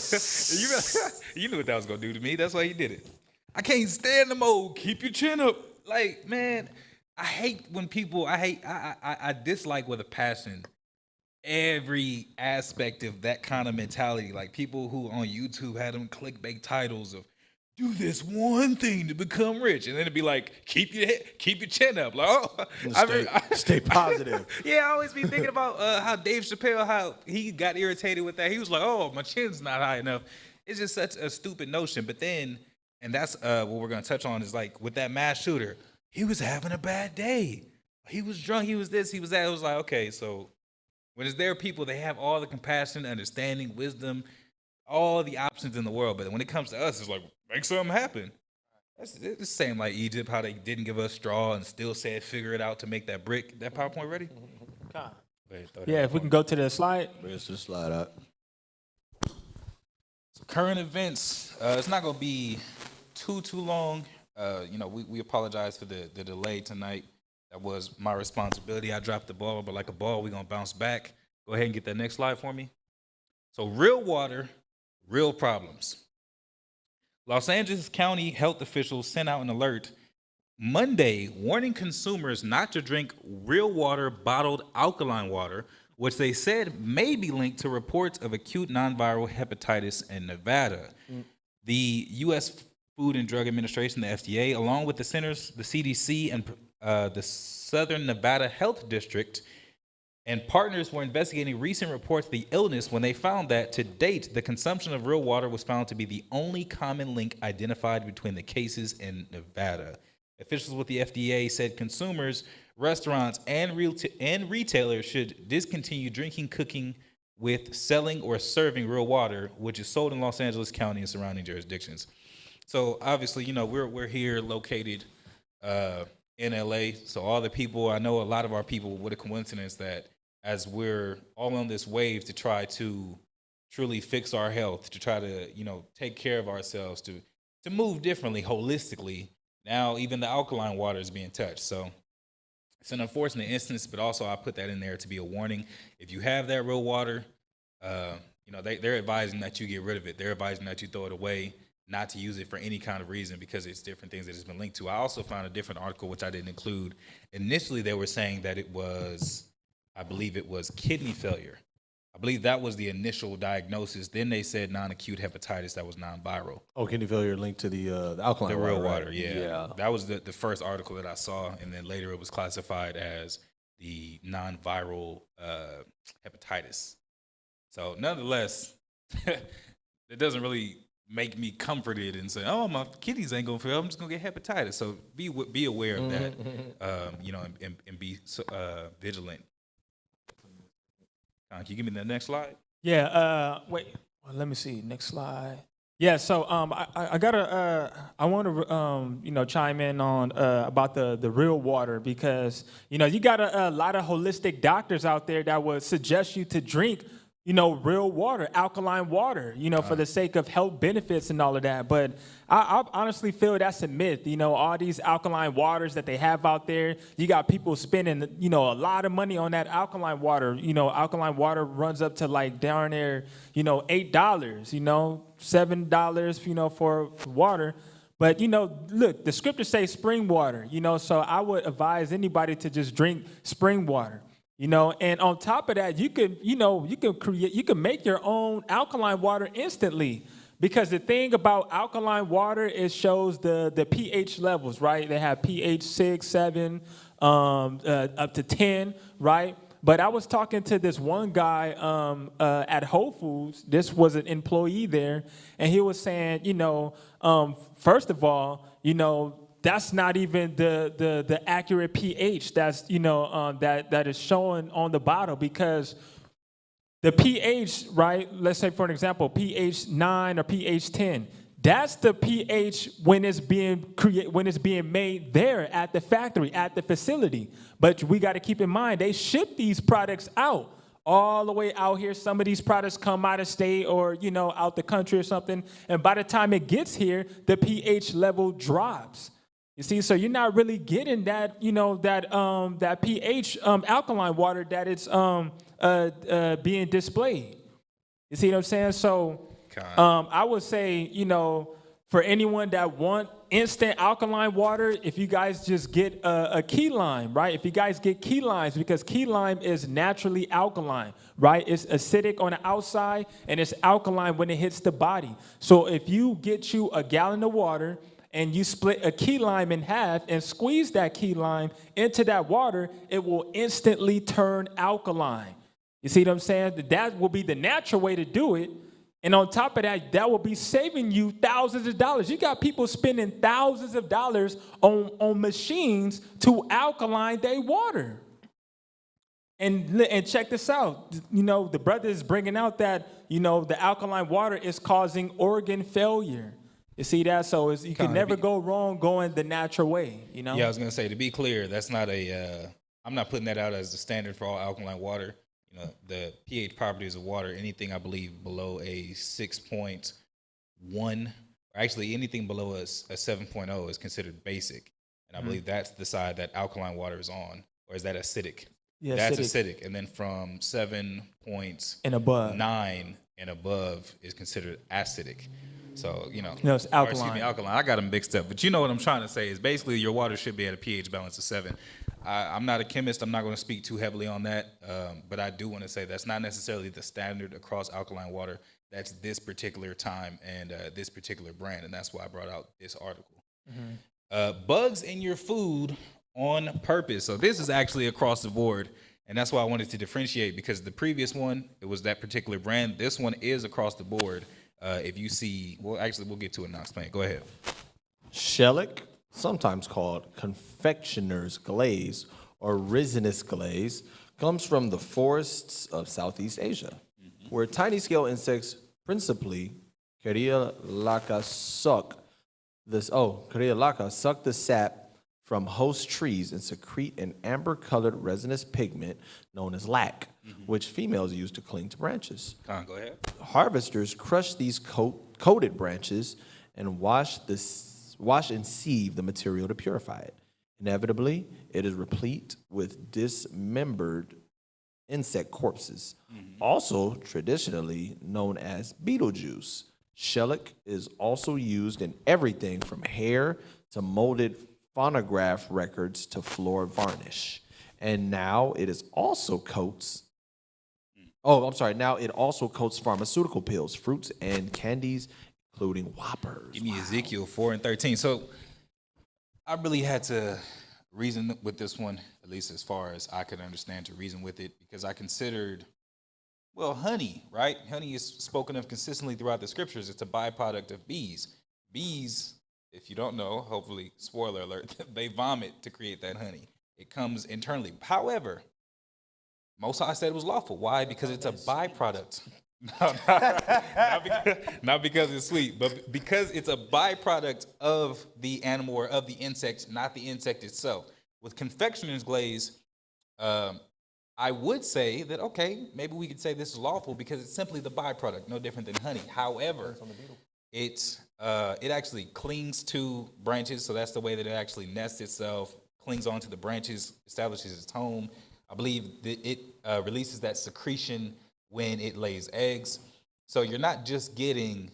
[SPEAKER 3] you knew what that was gonna do to me. That's why he did it. I can't stand the mode. Keep your chin up. Like, man, I hate when people. I dislike with a passion every aspect of that kind of mentality. Like people who on YouTube had them clickbait titles of do this one thing to become rich, and then it'd be like keep your chin up. Like, oh,
[SPEAKER 1] stay positive.
[SPEAKER 3] Yeah, I always be thinking about how Dave Chappelle, how he got irritated with that. He was like, oh, my chin's not high enough. It's just such a stupid notion. But then, and that's what we're gonna touch on is like with that mass shooter, he was having a bad day. He was drunk. He was this. He was that. It was like, okay, so when it's their people, they have all the compassion, understanding, wisdom, all the options in the world. But when it comes to us, it's like, make something happen. It's the same like Egypt, how they didn't give us straw and still said figure it out to make that brick. That PowerPoint ready?
[SPEAKER 2] Yeah, if we can go to the slide.
[SPEAKER 1] Where's the slide out?
[SPEAKER 3] So current events. It's not going to be too long. We apologize for the delay tonight. That was my responsibility. I dropped the ball, but like a ball, we're going to bounce back. Go ahead and get that next slide for me. So real water, real problems. Los Angeles County health officials sent out an alert Monday warning consumers not to drink real water bottled alkaline water, which they said may be linked to reports of acute non-viral hepatitis in Nevada. The U.S. Food and Drug Administration, the FDA, along with the centers, the CDC, and the Southern Nevada Health District, and partners were investigating recent reports of the illness when they found that, to date, the consumption of real water was found to be the only common link identified between the cases in Nevada. Officials with the FDA said consumers, restaurants, and retailers should discontinue drinking, cooking with, selling, or serving real water, which is sold in Los Angeles County and surrounding jurisdictions. So obviously, we're here located in LA. So all the people, I know a lot of our people, what a coincidence that as we're all on this wave to try to truly fix our health, to try to, take care of ourselves, to move differently, holistically. Now even the alkaline water is being touched. So it's an unfortunate instance, but also I put that in there to be a warning. If you have that real water, they're advising that you get rid of it. They're advising that you throw it away, not to use it for any kind of reason because it's different things that it's been linked to. I also found a different article, which I didn't include. Initially, they were saying that I believe it was kidney failure. I believe that was the initial diagnosis. Then they said non-acute hepatitis that was non-viral.
[SPEAKER 1] Oh, kidney failure linked to the alkaline
[SPEAKER 3] the
[SPEAKER 1] water.
[SPEAKER 3] The real water,
[SPEAKER 1] right?
[SPEAKER 3] yeah. That was the first article that I saw, and then later it was classified as the non-viral hepatitis. So nonetheless, it doesn't really make me comforted and say, oh, my kidneys ain't gonna fail, I'm just gonna get hepatitis. So be aware of that, and be vigilant. Can you give me the next slide?
[SPEAKER 2] Yeah. Wait. Well, let me see. Next slide. Yeah. So I want to chime in on about the real water because you got a lot of holistic doctors out there that would suggest you to drink real water, alkaline water, for the sake of health benefits and all of that. But I honestly feel that's a myth. All these alkaline waters that they have out there, you got people spending, a lot of money on that alkaline water. Alkaline water runs up to like down there, $8, $7, for water. But, look, the scriptures say spring water, so I would advise anybody to just drink spring water. And on top of that, you can make your own alkaline water instantly, because the thing about alkaline water, it shows the pH levels, right? They have pH 6, 7, up to 10, right? But I was talking to this one guy at Whole Foods. This was an employee there, and he was saying, first of all, that's not even the accurate pH that's that is showing on the bottle, because the pH, right? Let's say for an example, pH 9 or pH 10 That's the pH when it's being made there at the factory, at the facility. But we got to keep in mind, they ship these products out all the way out here. Some of these products come out of state or, out the country or something. And by the time it gets here, the pH level drops. You see, so you're not really getting that, that pH alkaline water that it's being displayed. You see what I'm saying? So I would say, for anyone that want instant alkaline water, if you guys just get a key lime, right? If you guys get key limes, because key lime is naturally alkaline, right? It's acidic on the outside and it's alkaline when it hits the body. So if you get you a gallon of water and you split a key lime in half and squeeze that key lime into that water, it will instantly turn alkaline. You see what I'm saying? That will be the natural way to do it. And on top of that, that will be saving you thousands of dollars. You got people spending thousands of dollars on machines to alkaline their water. And check this out. The brother is bringing out that, the alkaline water is causing organ failure. You see that? So you can never go wrong going the natural way, Yeah,
[SPEAKER 3] I was going to say, to be clear, that's not I'm not putting that out as the standard for all alkaline water. The pH properties of water, anything I believe below a 6.1, or actually anything below a 7.0 is considered basic. And I believe that's the side that alkaline water is on. Or is that acidic?
[SPEAKER 2] Yeah,
[SPEAKER 3] that's acidic. And then from 7.9 and above is considered acidic. So,
[SPEAKER 2] it's alkaline.
[SPEAKER 3] Alkaline. I got them mixed up. But you know what I'm trying to say is basically your water should be at a pH balance of 7. I'm not a chemist. I'm not going to speak too heavily on that. But I do want to say that's not necessarily the standard across alkaline water. That's this particular time and this particular brand. And that's why I brought out this article. Mm-hmm. Bugs in your food on purpose. So this is actually across the board. And that's why I wanted to differentiate, because the previous one, it was that particular brand. This one is across the board. If you see, we'll get to it now. Explain. Go ahead.
[SPEAKER 1] Shellac, sometimes called confectioner's glaze or resinous glaze, comes from the forests of Southeast Asia, where tiny scale insects, principally Cariolaca, suck the sap from host trees and secrete an amber-colored resinous pigment known as lac, which females use to cling to branches.
[SPEAKER 3] Go ahead.
[SPEAKER 1] Harvesters crush these coated branches and wash and sieve the material to purify it. Inevitably, it is replete with dismembered insect corpses, also traditionally known as Beetlejuice. Shellac is also used in everything from hair to molded phonograph records to floor varnish. And now it also coats pharmaceutical pills, fruits, and candies, including Whoppers.
[SPEAKER 3] Give me Ezekiel 4:13. So I really had to reason with this one, at least as far as I could understand to reason with it, because I considered, honey, right? Honey is spoken of consistently throughout the scriptures. It's a byproduct of bees. Bees, if you don't know, hopefully, spoiler alert, they vomit to create that honey. It comes internally. However, Most High said it was lawful. Why? Because it's a byproduct. Not because it's sweet, but because it's a byproduct of the animal or of the insect, not the insect itself. With confectioner's glaze, I would say that, okay, maybe we could say this is lawful because it's simply the byproduct, no different than honey. However, it actually clings to branches, so that's the way that it actually nests itself, clings onto the branches, establishes its home. I believe that it releases that secretion when it lays eggs. So you're not just getting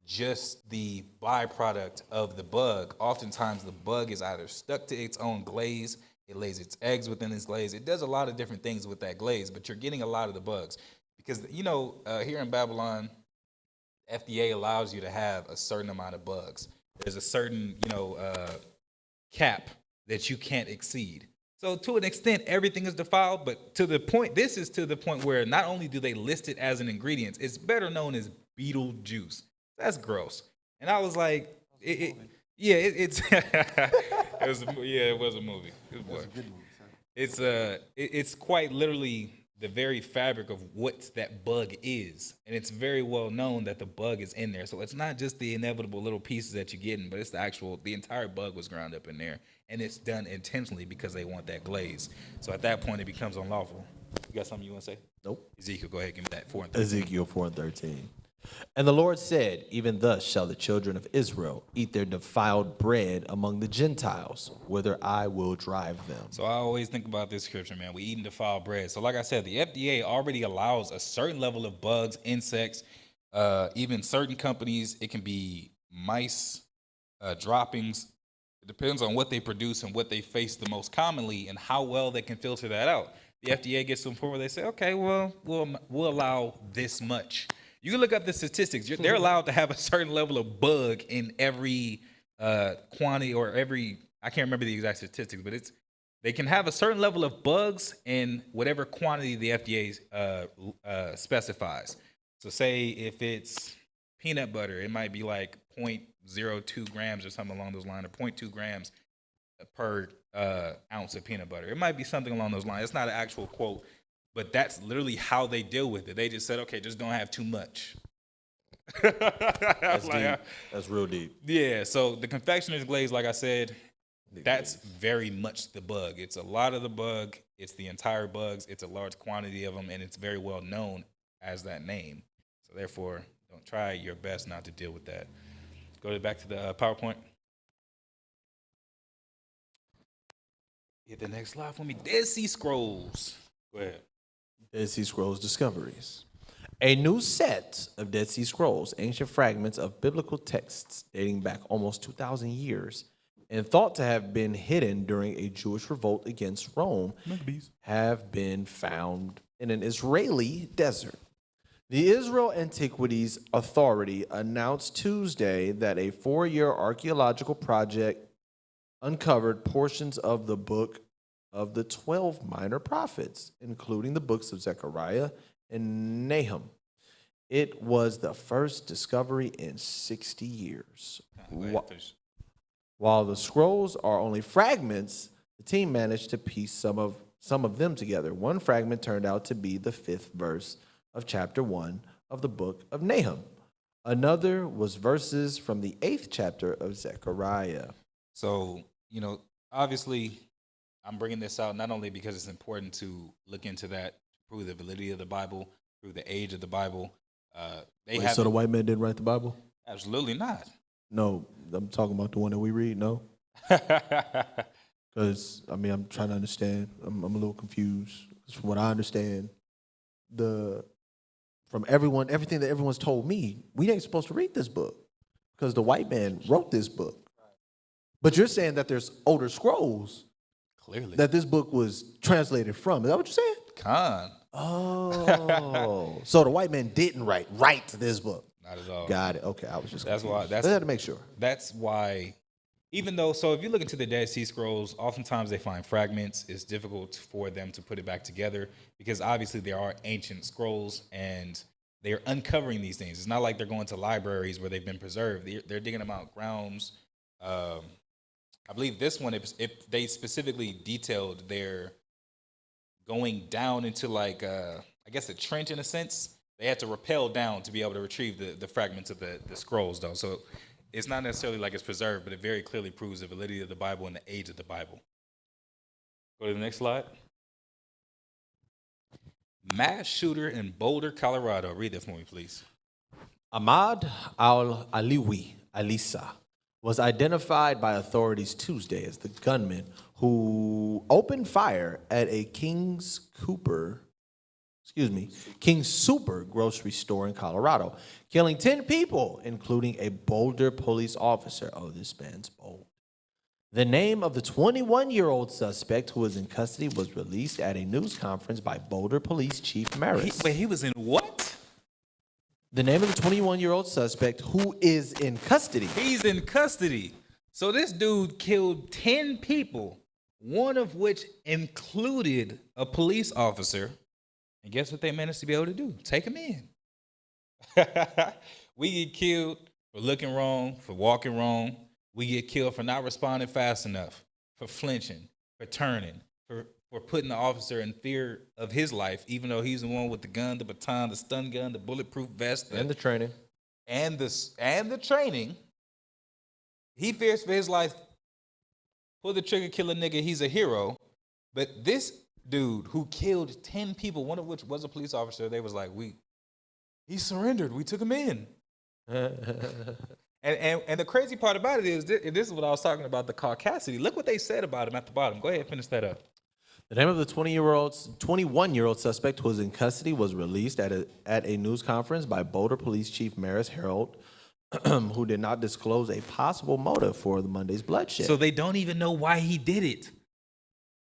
[SPEAKER 3] just the byproduct of the bug. Oftentimes the bug is either stuck to its own glaze, it lays its eggs within its glaze. It does a lot of different things with that glaze, but you're getting a lot of the bugs. Because, here in Babylon, FDA allows you to have a certain amount of bugs. There's a certain, cap that you can't exceed. So to an extent, everything is defiled, but this is to the point where not only do they list it as an ingredient, it's better known as beetle juice. That's gross. And I was like, it was a movie. It was a good movie. It's quite literally the very fabric of what that bug is. And it's very well known that the bug is in there. So it's not just the inevitable little pieces that you're getting, but it's the entire bug was ground up in there. And it's done intentionally because they want that glaze. So at that point, it becomes unlawful. You got something you want to say?
[SPEAKER 1] Nope.
[SPEAKER 3] Ezekiel, go ahead, give me that 4 and 13.
[SPEAKER 1] Ezekiel 4:13. And the Lord said, even thus shall the children of Israel eat their defiled bread among the Gentiles, whither I will drive them.
[SPEAKER 3] So I always think about this scripture, man. We eating defiled bread. So like I said, the FDA already allows a certain level of bugs, insects, even certain companies. It can be mice, droppings. It depends on what they produce and what they face the most commonly and how well they can filter that out. The FDA gets to a point where they say, okay, well, we'll allow this much. You can look up the statistics. They're allowed to have a certain level of bug in every quantity or I can't remember the exact statistics, but they can have a certain level of bugs in whatever quantity the FDA specifies. So say if it's peanut butter, it might be like 0.02 grams or something along those lines, or 0.2 grams per ounce of peanut butter. It might be something along those lines. It's not an actual quote. But that's literally how they deal with it. They just said, okay, just don't have too much.
[SPEAKER 1] That's deep. That's real deep.
[SPEAKER 3] Yeah, so the confectioner's glaze, like I said, that's very much the bug. It's a lot of the bug. It's the entire bugs. It's a large quantity of them, and it's very well known as that name. So therefore, don't try your best not to deal with that. Go back to the PowerPoint. Hit the next slide for me. Dead Sea Scrolls. Go ahead.
[SPEAKER 1] Dead Sea Scrolls discoveries. A new set of Dead Sea Scrolls, ancient fragments of biblical texts dating back almost 2,000 years and thought to have been hidden during a Jewish revolt against Rome, have been found in an Israeli desert. The Israel Antiquities Authority announced Tuesday that a 4-year archaeological project uncovered portions of the book of the 12 minor prophets, including the books of Zechariah and Nahum. It was the first discovery in 60 years. While the scrolls are only fragments, the team managed to piece some of them together. One fragment turned out to be the 5th verse of chapter 1 of the book of Nahum. Another was verses from the 8th chapter of Zechariah.
[SPEAKER 3] So, obviously, I'm bringing this out not only because it's important to look into that, prove the validity of the Bible, prove the age of the Bible.
[SPEAKER 1] So the white man didn't write the Bible?
[SPEAKER 3] Absolutely not.
[SPEAKER 1] No, I'm talking about the one that we read, no? Because, I'm trying to understand. I'm a little confused. From what I understand, everything that everyone's told me, we ain't supposed to read this book because the white man wrote this book. But you're saying that there's older scrolls.
[SPEAKER 3] Clearly.
[SPEAKER 1] That this book was translated from. Is that what you're saying?
[SPEAKER 3] Con.
[SPEAKER 1] Oh. So the white man didn't write this book.
[SPEAKER 3] Not at all.
[SPEAKER 1] Got it. Okay, I was just
[SPEAKER 3] That's
[SPEAKER 1] confused.
[SPEAKER 3] why.
[SPEAKER 1] I had to make sure.
[SPEAKER 3] That's why, even though, so if you look into the Dead Sea Scrolls, oftentimes they find fragments. It's difficult for them to put it back together because obviously there are ancient scrolls and they're uncovering these things. It's not like they're going to libraries where they've been preserved. They're digging them out grounds. I believe this one, if they specifically detailed their going down into like, I guess a trench in a sense. They had to rappel down to be able to retrieve the fragments of the scrolls, though. So it's not necessarily like it's preserved, but it very clearly proves the validity of the Bible and the age of the Bible. Go to the next slide. Mass shooter in Boulder, Colorado. Read that for me, please.
[SPEAKER 1] Ahmad al-Aliwi Alisa was identified by authorities Tuesday as the gunman who opened fire at a King Super grocery store in Colorado, killing 10 people, including a Boulder police officer. Oh, this man's bold. The name of the 21-year-old suspect who was in custody was released at a news conference by Boulder Police Chief Maris.
[SPEAKER 3] He was in what?
[SPEAKER 1] The name of the 21-year-old suspect who is in custody.
[SPEAKER 3] He's in custody. So this dude killed 10 people, one of which included a police officer. And guess what they managed to be able to do? Take him in. We get killed for looking wrong, for walking wrong. We get killed for not responding fast enough, for flinching, for turning, for for putting the officer in fear of his life, even though he's the one with the gun, the baton, the stun gun, the bulletproof vest,
[SPEAKER 1] And the training.
[SPEAKER 3] and the training. He fears for his life. Pull the trigger, kill a nigga. He's a hero. But this dude who killed 10 people, one of which was a police officer, they was like, he surrendered. We took him in. And the crazy part about it is, this is what I was talking about, the caucasity. Look what they said about him at the bottom. Go ahead and finish that up.
[SPEAKER 1] The name of the 21-year-old suspect who was in custody was released at a news conference by Boulder Police Chief Maris Harold, who did not disclose a possible motive for the Monday's bloodshed.
[SPEAKER 3] So they don't even know why he did it.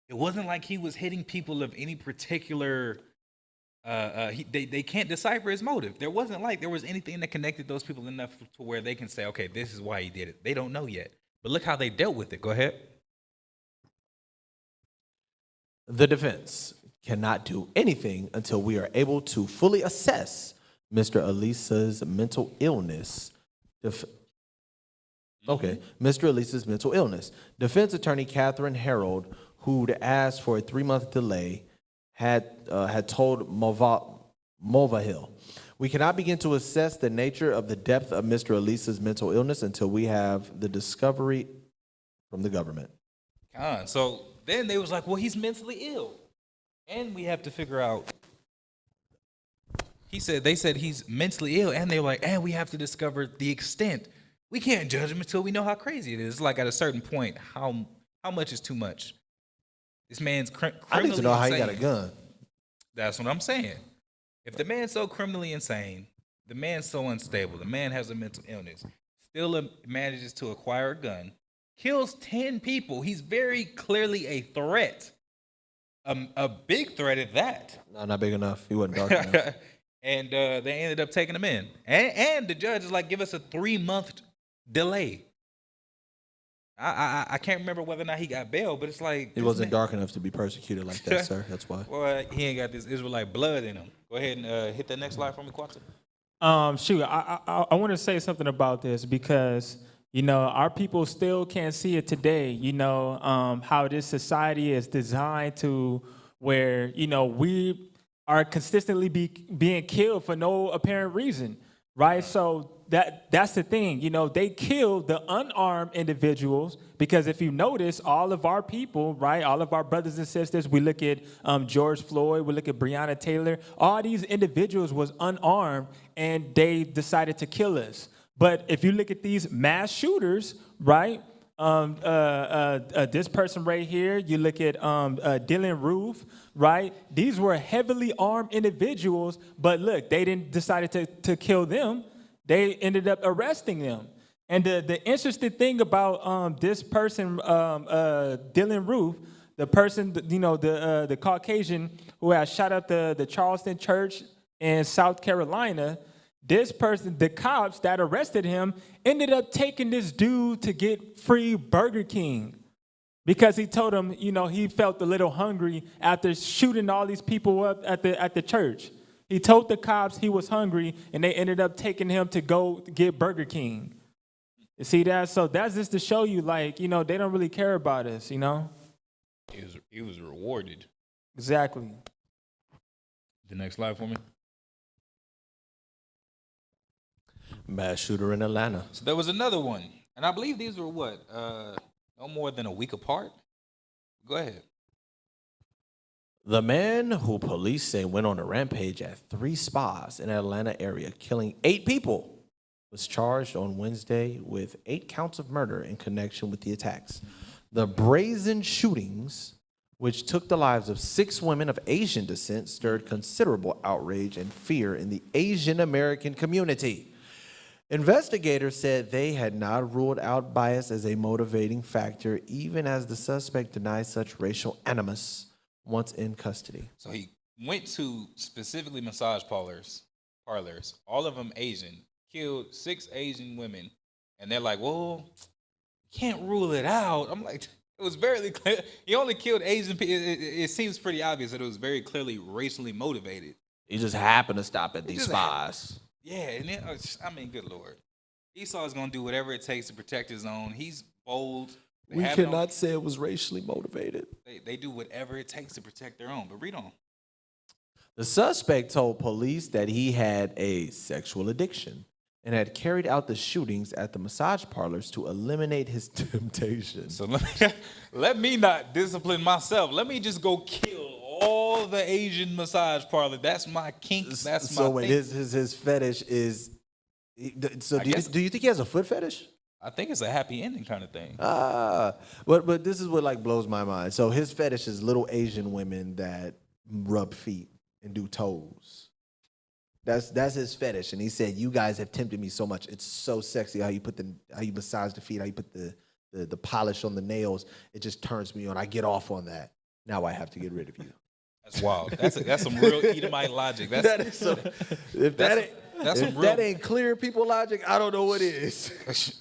[SPEAKER 3] It wasn't like he was hitting people of any particular. They can't decipher his motive. There wasn't like there was anything that connected those people enough to where they can say, okay, this is why he did it. They don't know yet. But look how they dealt with it. Go ahead.
[SPEAKER 1] The defense cannot do anything until we are able to fully assess Mr. Elisa's mental illness. Mr. Elisa's mental illness. Defense attorney Catherine Harold, who'd asked for a 3-month delay, had told Mulvihill, "We cannot begin to assess the nature of the depth of Mr. Elisa's mental illness until we have the discovery from the government."
[SPEAKER 3] So then they was like, well, he's mentally ill. And we have to figure out. They said he's mentally ill, and they were like, and we have to discover the extent. We can't judge him until we know how crazy it is. It's like at a certain point, how much is too much? This man's criminally
[SPEAKER 1] I need to know how he
[SPEAKER 3] insane.
[SPEAKER 1] got a gun.
[SPEAKER 3] That's what I'm saying. If the man's so criminally insane, the man's so unstable, the man has a mental illness, still manages to acquire a gun, kills 10 people, he's very clearly a threat. A big threat at that.
[SPEAKER 1] No, not big enough. He wasn't dark enough.
[SPEAKER 3] And they ended up taking him in. And the judge is like, give us a 3-month delay. I can't remember whether or not he got bail, but it's like
[SPEAKER 1] He wasn't dark enough to be persecuted like that, sir. That's why.
[SPEAKER 3] Well, he ain't got this Israelite blood in him. Go ahead and hit that next slide for me, Quanta.
[SPEAKER 2] I want to say something about this because, our people still can't see it today, how this society is designed to where, we are consistently being killed for no apparent reason, right? So that's the thing, they kill the unarmed individuals because if you notice, all of our people, right, all of our brothers and sisters, we look at George Floyd, we look at Breonna Taylor, all these individuals was unarmed and they decided to kill us. But if you look at these mass shooters, right, this person right here, you look at Dylan Roof, right? These were heavily armed individuals, but look, they didn't decide to kill them. They ended up arresting them. And the interesting thing about this person, Dylan Roof, the person, the Caucasian who had shot up the Charleston church in South Carolina, this person, the cops that arrested him, ended up taking this dude to get free Burger King because he told him, he felt a little hungry after shooting all these people up at the church. He told the cops he was hungry, and they ended up taking him to go get Burger King. You see that? So that's just to show you, they don't really care about us, He
[SPEAKER 3] was rewarded.
[SPEAKER 2] Exactly.
[SPEAKER 3] The next slide for me.
[SPEAKER 1] Mass shooter in Atlanta.
[SPEAKER 3] So there was another one, and I believe these were no more than a week apart. Go ahead.
[SPEAKER 1] The man who police say went on a rampage at 3 spas in the Atlanta area, killing 8 people, was charged on Wednesday with 8 counts of murder in connection with the attacks. The brazen shootings, which took the lives of 6 women of Asian descent, stirred considerable outrage and fear in the Asian American community. Investigators said they had not ruled out bias as a motivating factor, even as the suspect denied such racial animus once in custody.
[SPEAKER 3] So he went to specifically massage parlors, all of them Asian, killed 6 Asian women, and they're like, well, can't rule it out. I'm like, it was very clear. He only killed Asian people. It seems pretty obvious that it was very clearly racially motivated.
[SPEAKER 1] He just happened to stop at these spas.
[SPEAKER 3] Yeah, and then, good Lord. Esau is going to do whatever it takes to protect his own. He's bold. They
[SPEAKER 1] We
[SPEAKER 3] have it on-
[SPEAKER 1] cannot say it was racially motivated.
[SPEAKER 3] They do whatever it takes to protect their own. But read on.
[SPEAKER 1] The suspect told police that he had a sexual addiction and had carried out the shootings at the massage parlors to eliminate his temptation.
[SPEAKER 3] So let me not discipline myself. Let me just go kill all the Asian massage parlor. That's my kink. That's my
[SPEAKER 1] So wait,
[SPEAKER 3] thing.
[SPEAKER 1] his fetish is. So do you think he has a foot fetish?
[SPEAKER 3] I think it's a happy ending kind of thing.
[SPEAKER 1] But this is what like blows my mind. So his fetish is little Asian women that rub feet and do toes. That's his fetish, and he said, "You guys have tempted me so much. It's so sexy how you massage the feet, how you put the polish on the nails. It just turns me on. I get off on that. Now I have to get rid of you."
[SPEAKER 3] That's wild. That's some real Edomite logic. If
[SPEAKER 1] that ain't clear people logic, I don't know what is.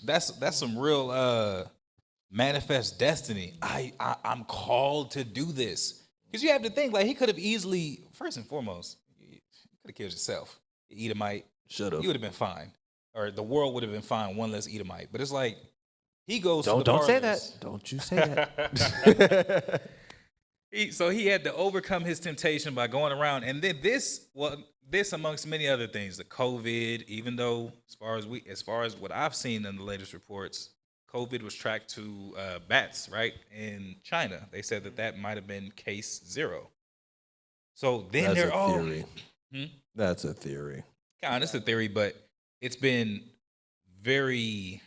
[SPEAKER 3] That's some real manifest destiny. I'm called to do this. Because you have to think, like, he could have easily, first and foremost, you could have killed yourself. Edomite.
[SPEAKER 1] Should have.
[SPEAKER 3] You would have been fine. Or the world would have been fine, one less Edomite. But it's like, he goes to the
[SPEAKER 1] Don't say
[SPEAKER 3] parlors.
[SPEAKER 1] that. Don't you say that.
[SPEAKER 3] So he had to overcome his temptation by going around. And then this amongst many other things, the COVID, even though as far as what I've seen in the latest reports, COVID was tracked to bats, right? In China. They said that might have been case 0. So then
[SPEAKER 1] That's a theory. That's a theory.
[SPEAKER 3] God, it's a theory, but it's been very,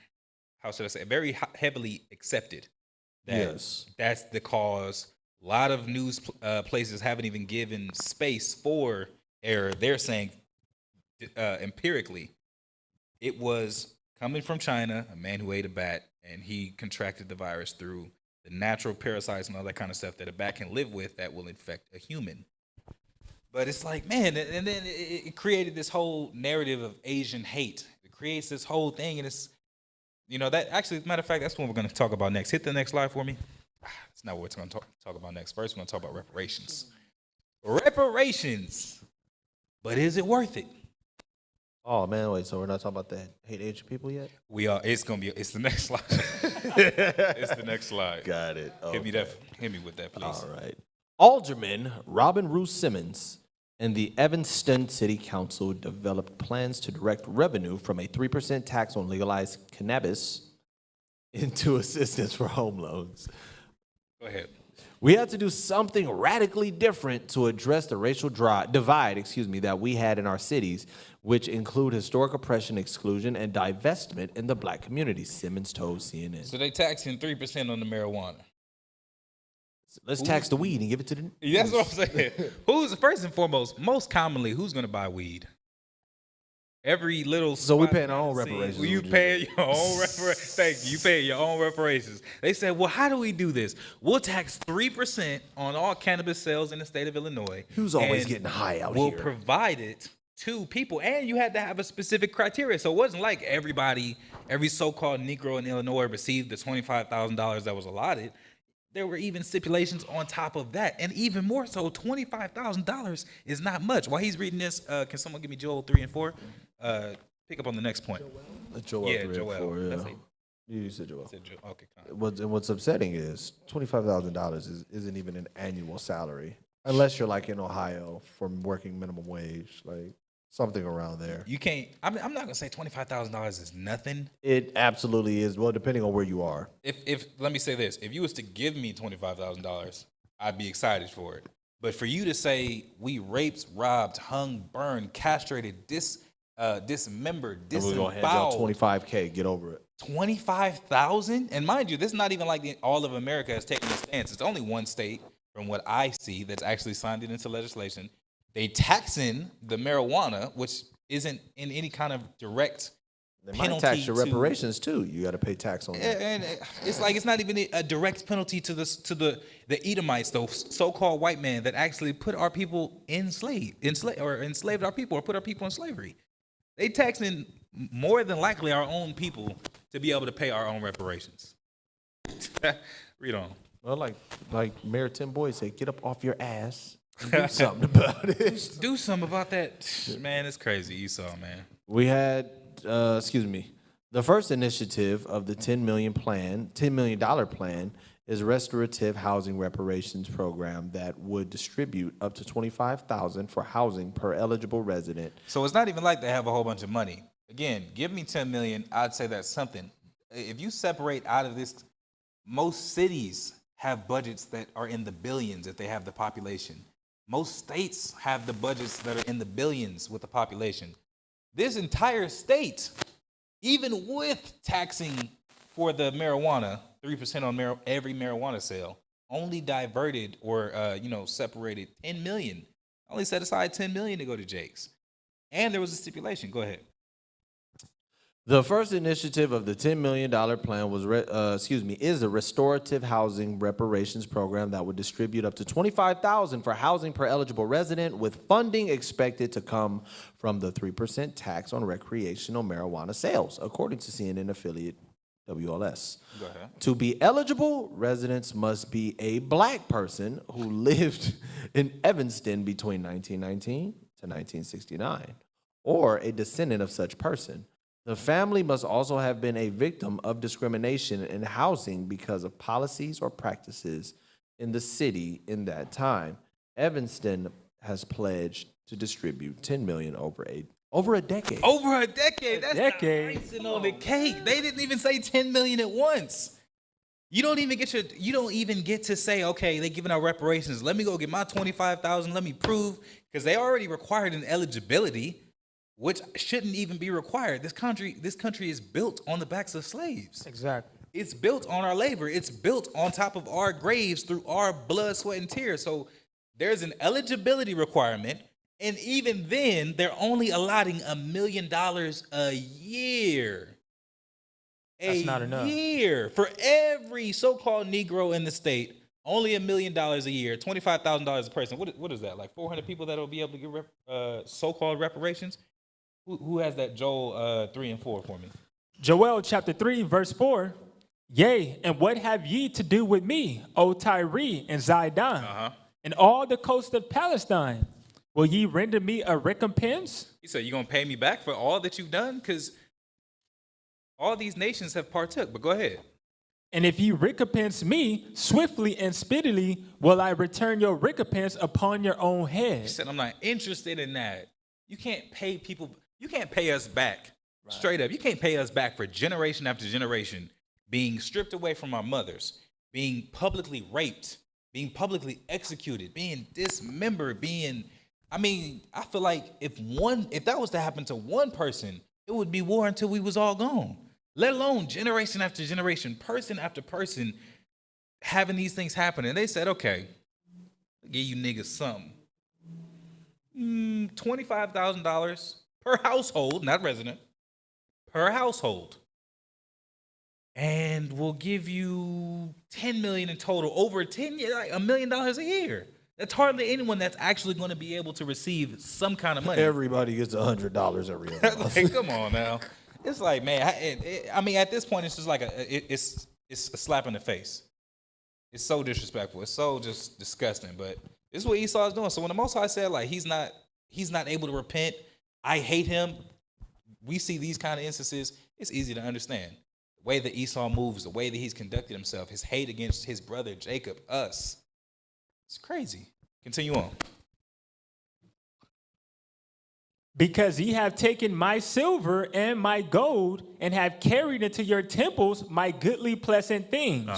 [SPEAKER 3] very heavily accepted.
[SPEAKER 1] Yes.
[SPEAKER 3] That's the cause. A lot of news places haven't even given space for error. They're saying empirically, it was coming from China, a man who ate a bat, and he contracted the virus through the natural parasites and all that kind of stuff that a bat can live with that will infect a human. But it's like, man, and then it created this whole narrative of Asian hate. It creates this whole thing, and it's, that actually, as a matter of fact, that's what we're going to talk about next. Hit the next slide for me. That's not what we're going to talk about next. First, we're going to talk about reparations. Reparations. But is it worth it?
[SPEAKER 1] Oh man, wait. So we're not talking about the hate Asian people yet?
[SPEAKER 3] We are. It's the next slide. It's the next slide.
[SPEAKER 1] Got it. Okay.
[SPEAKER 3] Hit me with that, please.
[SPEAKER 1] All right. Alderman Robin Rue Simmons and the Evanston City Council developed plans to direct revenue from a 3% tax on legalized cannabis into assistance for home loans.
[SPEAKER 3] Go ahead.
[SPEAKER 1] We had to do something radically different to address the racial divide, that we had in our cities, which include historic oppression, exclusion, and divestment in the black community, Simmons told CNN.
[SPEAKER 3] So they taxing 3% on the marijuana.
[SPEAKER 1] Let's tax the weed and give it to the...
[SPEAKER 3] That's what I'm saying. First and foremost, most commonly, who's going to buy weed? Every little.
[SPEAKER 1] So we paying our own reparations.
[SPEAKER 3] You paying your own reparations. Thank you. You paying your own reparations. They said, well, how do we do this? We'll tax 3% on all cannabis sales in the state of Illinois.
[SPEAKER 1] Who's always getting high out here?
[SPEAKER 3] We'll provide it to people. And you had to have a specific criteria. So it wasn't like every so-called Negro in Illinois received the $25,000 that was allotted. There were even stipulations on top of that. And even more so, $25,000 is not much. While he's reading this, can someone give me Joel 3 and 4? Pick up on the next point.
[SPEAKER 1] Joel 3 and 4, yeah. You said Joel.
[SPEAKER 3] Okay.
[SPEAKER 1] What's upsetting is $25,000 isn't even an annual salary. Unless you're like in Ohio from working minimum wage, like something around there.
[SPEAKER 3] You can't, I'm not going to say $25,000 is nothing.
[SPEAKER 1] It absolutely is. Well, depending on where you are.
[SPEAKER 3] If let me say this, if you was to give me $25,000, I'd be excited for it. But for you to say we raped, robbed, hung, burned, castrated, dismembered, disemboweled.
[SPEAKER 1] We're going to hand y'all $25K. Get over it.
[SPEAKER 3] 25,000? And mind you, this is not even like all of America has taken a stance. It's only one state, from what I see, that's actually signed it into legislation. They taxing the marijuana, which isn't in any kind of direct
[SPEAKER 1] They might tax your reparations too. You got to pay tax on that.
[SPEAKER 3] And it's like it's not even a direct penalty to the Edomites, those so-called white men that actually put our people enslaved our people or put our people in slavery. They taxing more than likely our own people to be able to pay our own reparations. Read on.
[SPEAKER 1] Well, like Mayor Tim Boyd said, get up off your ass and do something about it.
[SPEAKER 3] Do something about that. Man, it's crazy. Esau, man.
[SPEAKER 1] We had, the The first initiative of the $10 million plan is Restorative Housing Reparations Program that would distribute up to $25,000 for housing per eligible resident.
[SPEAKER 3] So it's not even like they have a whole bunch of money. Again, give me 10 million, I'd say that's something. If you separate out of this, most cities have budgets that are in the billions if they have the population. Most states have the budgets that are in the billions with the population. This entire state, even with taxing for the marijuana, 3% on every marijuana sale, only diverted or separated 10 million. Only set aside 10 million to go to Jake's. And there was a stipulation. Go ahead.
[SPEAKER 1] The first initiative of the $10 million plan is a restorative housing reparations program that would distribute up to $25,000 for housing per eligible resident, with funding expected to come from the 3% tax on recreational marijuana sales, according to CNN affiliate WLS.
[SPEAKER 3] Go ahead.
[SPEAKER 1] To be eligible, residents must be a black person who lived in Evanston between 1919 to 1969, or a descendant of such person. The family must also have been a victim of discrimination in housing because of policies or practices in the city in that time. Evanston has pledged to distribute $10 million over a decade.
[SPEAKER 3] Over a decade. That's
[SPEAKER 2] decade.
[SPEAKER 3] the icing on the cake. They didn't even say 10 million at once. You don't even get to say, okay, they giving out reparations. Let me go get my 25,000. Let me prove, because they already required an eligibility, which shouldn't even be required. This country is built on the backs of slaves.
[SPEAKER 2] Exactly.
[SPEAKER 3] It's built on our labor. It's built on top of our graves through our blood, sweat, and tears. So there's an eligibility requirement. And even then, they're only allotting $1 million a year.
[SPEAKER 2] That's not enough.
[SPEAKER 3] A year for every so-called Negro in the state. Only $1 million a year, $25,000 a person. What is that? Like 400 people that'll be able to get so-called reparations? Who has that Joel 3 and 4 for me?
[SPEAKER 2] Joel chapter 3, verse 4. Yea, and what have ye to do with me, O Tyre and Zidon, and all the coast of Palestine? Will ye render me a recompense?
[SPEAKER 3] He said, you going to pay me back for all that you've done? Because all these nations have partook, but go ahead.
[SPEAKER 2] And if ye recompense me, swiftly and speedily will I return your recompense upon your own head.
[SPEAKER 3] He said, I'm not interested in that. You can't pay people, you can't pay us back. Right. Straight up, you can't pay us back for generation after generation being stripped away from our mothers, being publicly raped, being publicly executed, being dismembered, I feel like if that was to happen to one person, it would be war until we was all gone. Let alone generation after generation, person after person having these things happen. And they said, okay, I'll give you niggas something. $25,000 per household, not resident, per household. And we'll give you $10 million in total over 10 years, like $1 million a year. That's hardly anyone that's actually going to be able to receive some kind of money.
[SPEAKER 1] Everybody gets $100 every month.
[SPEAKER 3] Like, come on now. It's like, man, at this point, it's just like it's a slap in the face. It's so disrespectful. It's so just disgusting. But this is what Esau is doing. So when the Most High said, like, he's not able to repent, I hate him, we see these kind of instances, it's easy to understand. The way that Esau moves, the way that he's conducted himself, his hate against his brother Jacob, us. It's crazy. Continue on.
[SPEAKER 2] Because ye have taken my silver and my gold, and have carried into your temples my goodly pleasant things.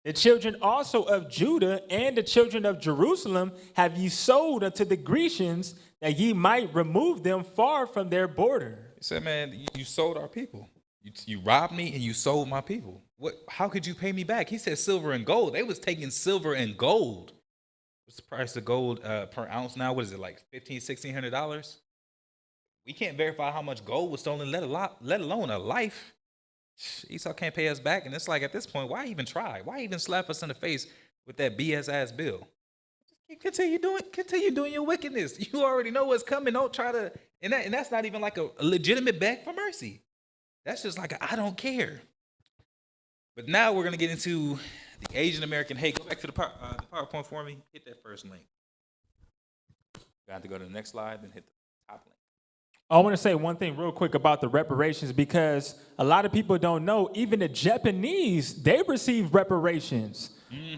[SPEAKER 2] The children also of Judah and the children of Jerusalem have ye sold unto the Grecians, that ye might remove them far from their border.
[SPEAKER 3] He said, man, you sold our people. You robbed me and you sold my people. How could you pay me back? He said silver and gold. They was taking silver and gold. What's the price of gold per ounce now? What is it, like $1,500, $1,600? We can't verify how much gold was stolen, let alone a life. Esau can't pay us back. And it's like, at this point, why even try? Why even slap us in the face with that BS ass bill? Continue doing your wickedness. You already know what's coming. Don't try to, and that's not even like a legitimate beg for mercy. That's just like I don't care. But now we're gonna get into the Asian American hate. Go back to the PowerPoint for me. Hit that first link. Got to go to the next slide, then hit the top link.
[SPEAKER 2] I want to say one thing real quick about the reparations because a lot of people don't know, even the Japanese, they received reparations.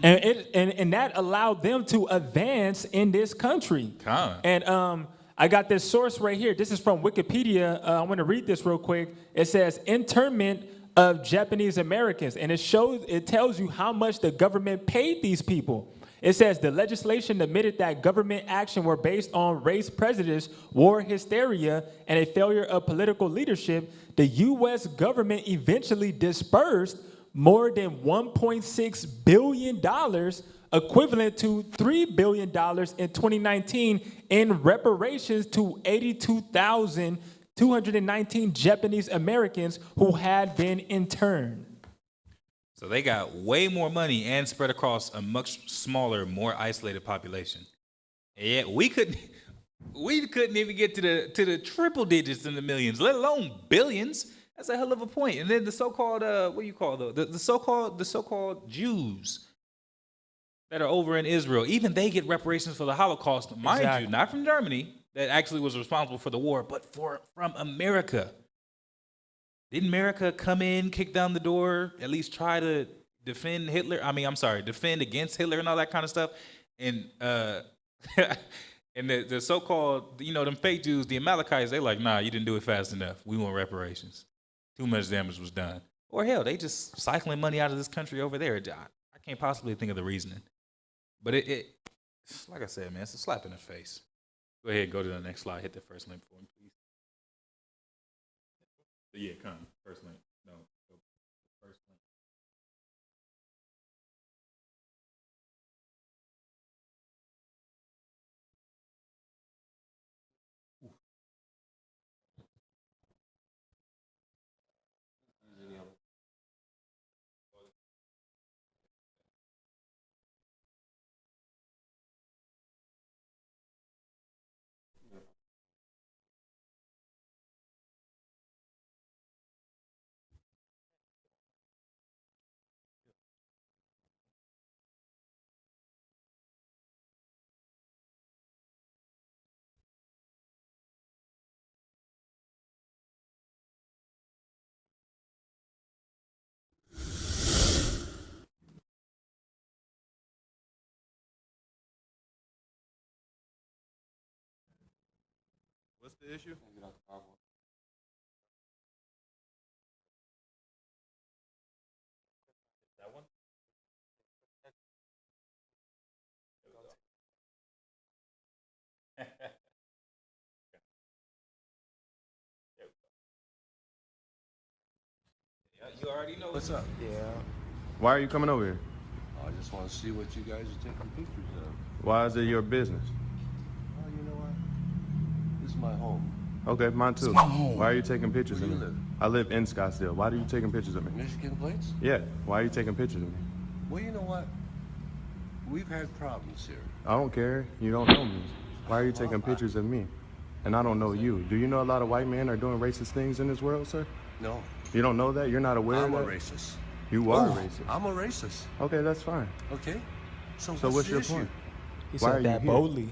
[SPEAKER 2] And that allowed them to advance in this country. And I got this source right here. This is from Wikipedia. I want to read this real quick. It says internment of Japanese Americans, and it tells you how much the government paid these people. It says the legislation admitted that government action were based on race prejudice, war hysteria, and a failure of political leadership. The U.S. government eventually dispersed more than $1.6 billion, equivalent to $3 billion in 2019, in reparations to 82,219 Japanese Americans who had been interned.
[SPEAKER 3] So they got way more money and spread across a much smaller, more isolated population. And yet we couldn't even get to the triple digits in the millions, let alone billions. That's a hell of a point. And then the so-called what do you call the so-called Jews that are over in Israel, even they get reparations for the Holocaust, mind you, not from Germany that actually was responsible for the war, but from America. Didn't America come in, kick down the door, at least try to defend defend against Hitler and all that kind of stuff? And and the so-called, them fake Jews, the Amalekites, they like, nah, you didn't do it fast enough. We want reparations. Too much damage was done. Or hell, they just cycling money out of this country over there. I can't possibly think of the reasoning. But it like I said, man, it's a slap in the face. Go ahead, go to the next slide. Hit the first link for me, please. Yeah, come. First link. No, go first link.
[SPEAKER 4] What's the issue?
[SPEAKER 2] That one?
[SPEAKER 3] You already know.
[SPEAKER 10] What's up?
[SPEAKER 11] Yeah.
[SPEAKER 10] Why are you coming over here?
[SPEAKER 11] I just want to see what you guys are taking pictures of.
[SPEAKER 10] Why is it your business?
[SPEAKER 11] Oh, you know what? This is my home.
[SPEAKER 10] Okay, mine too.
[SPEAKER 11] my home.
[SPEAKER 10] Why are you taking pictures
[SPEAKER 11] Where
[SPEAKER 10] of
[SPEAKER 11] do
[SPEAKER 10] me?
[SPEAKER 11] you live?
[SPEAKER 10] I live in Scottsdale. Why are you taking pictures of me?
[SPEAKER 11] Michigan plates?
[SPEAKER 10] Yeah. Why are you taking pictures of me?
[SPEAKER 11] Well, you know what? We've had problems here.
[SPEAKER 10] I don't care. You don't know me. Why are you taking pictures of me? And I don't know you. Do you know a lot of white men are doing racist things in this world, sir?
[SPEAKER 11] No.
[SPEAKER 10] You don't know that? You're not aware
[SPEAKER 11] I'm
[SPEAKER 10] of
[SPEAKER 11] a
[SPEAKER 10] that?
[SPEAKER 11] racist.
[SPEAKER 10] You are racist.
[SPEAKER 11] I'm a racist.
[SPEAKER 10] Okay, that's fine.
[SPEAKER 11] Okay? So
[SPEAKER 10] what's
[SPEAKER 11] the
[SPEAKER 10] your
[SPEAKER 11] issue?
[SPEAKER 10] point?
[SPEAKER 2] He
[SPEAKER 10] Why are
[SPEAKER 2] said
[SPEAKER 10] you
[SPEAKER 2] that
[SPEAKER 10] here?
[SPEAKER 2] boldly.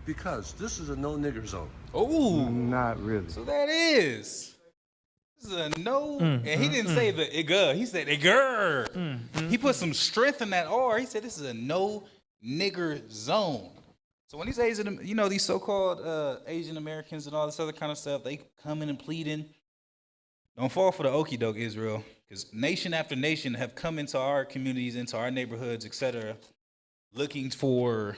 [SPEAKER 11] Because this is a no-nigger zone.
[SPEAKER 3] Oh,
[SPEAKER 10] Not really.
[SPEAKER 3] so that is. This is a no. And he didn't say the igga. He said igger. He put some strength in that R. He said this is a no nigger zone. So when these Asian, these so-called Asian Americans and all this other kind of stuff, they coming and pleading. Don't fall for the okie doke, Israel, because nation after nation have come into our communities, into our neighborhoods, etc., looking for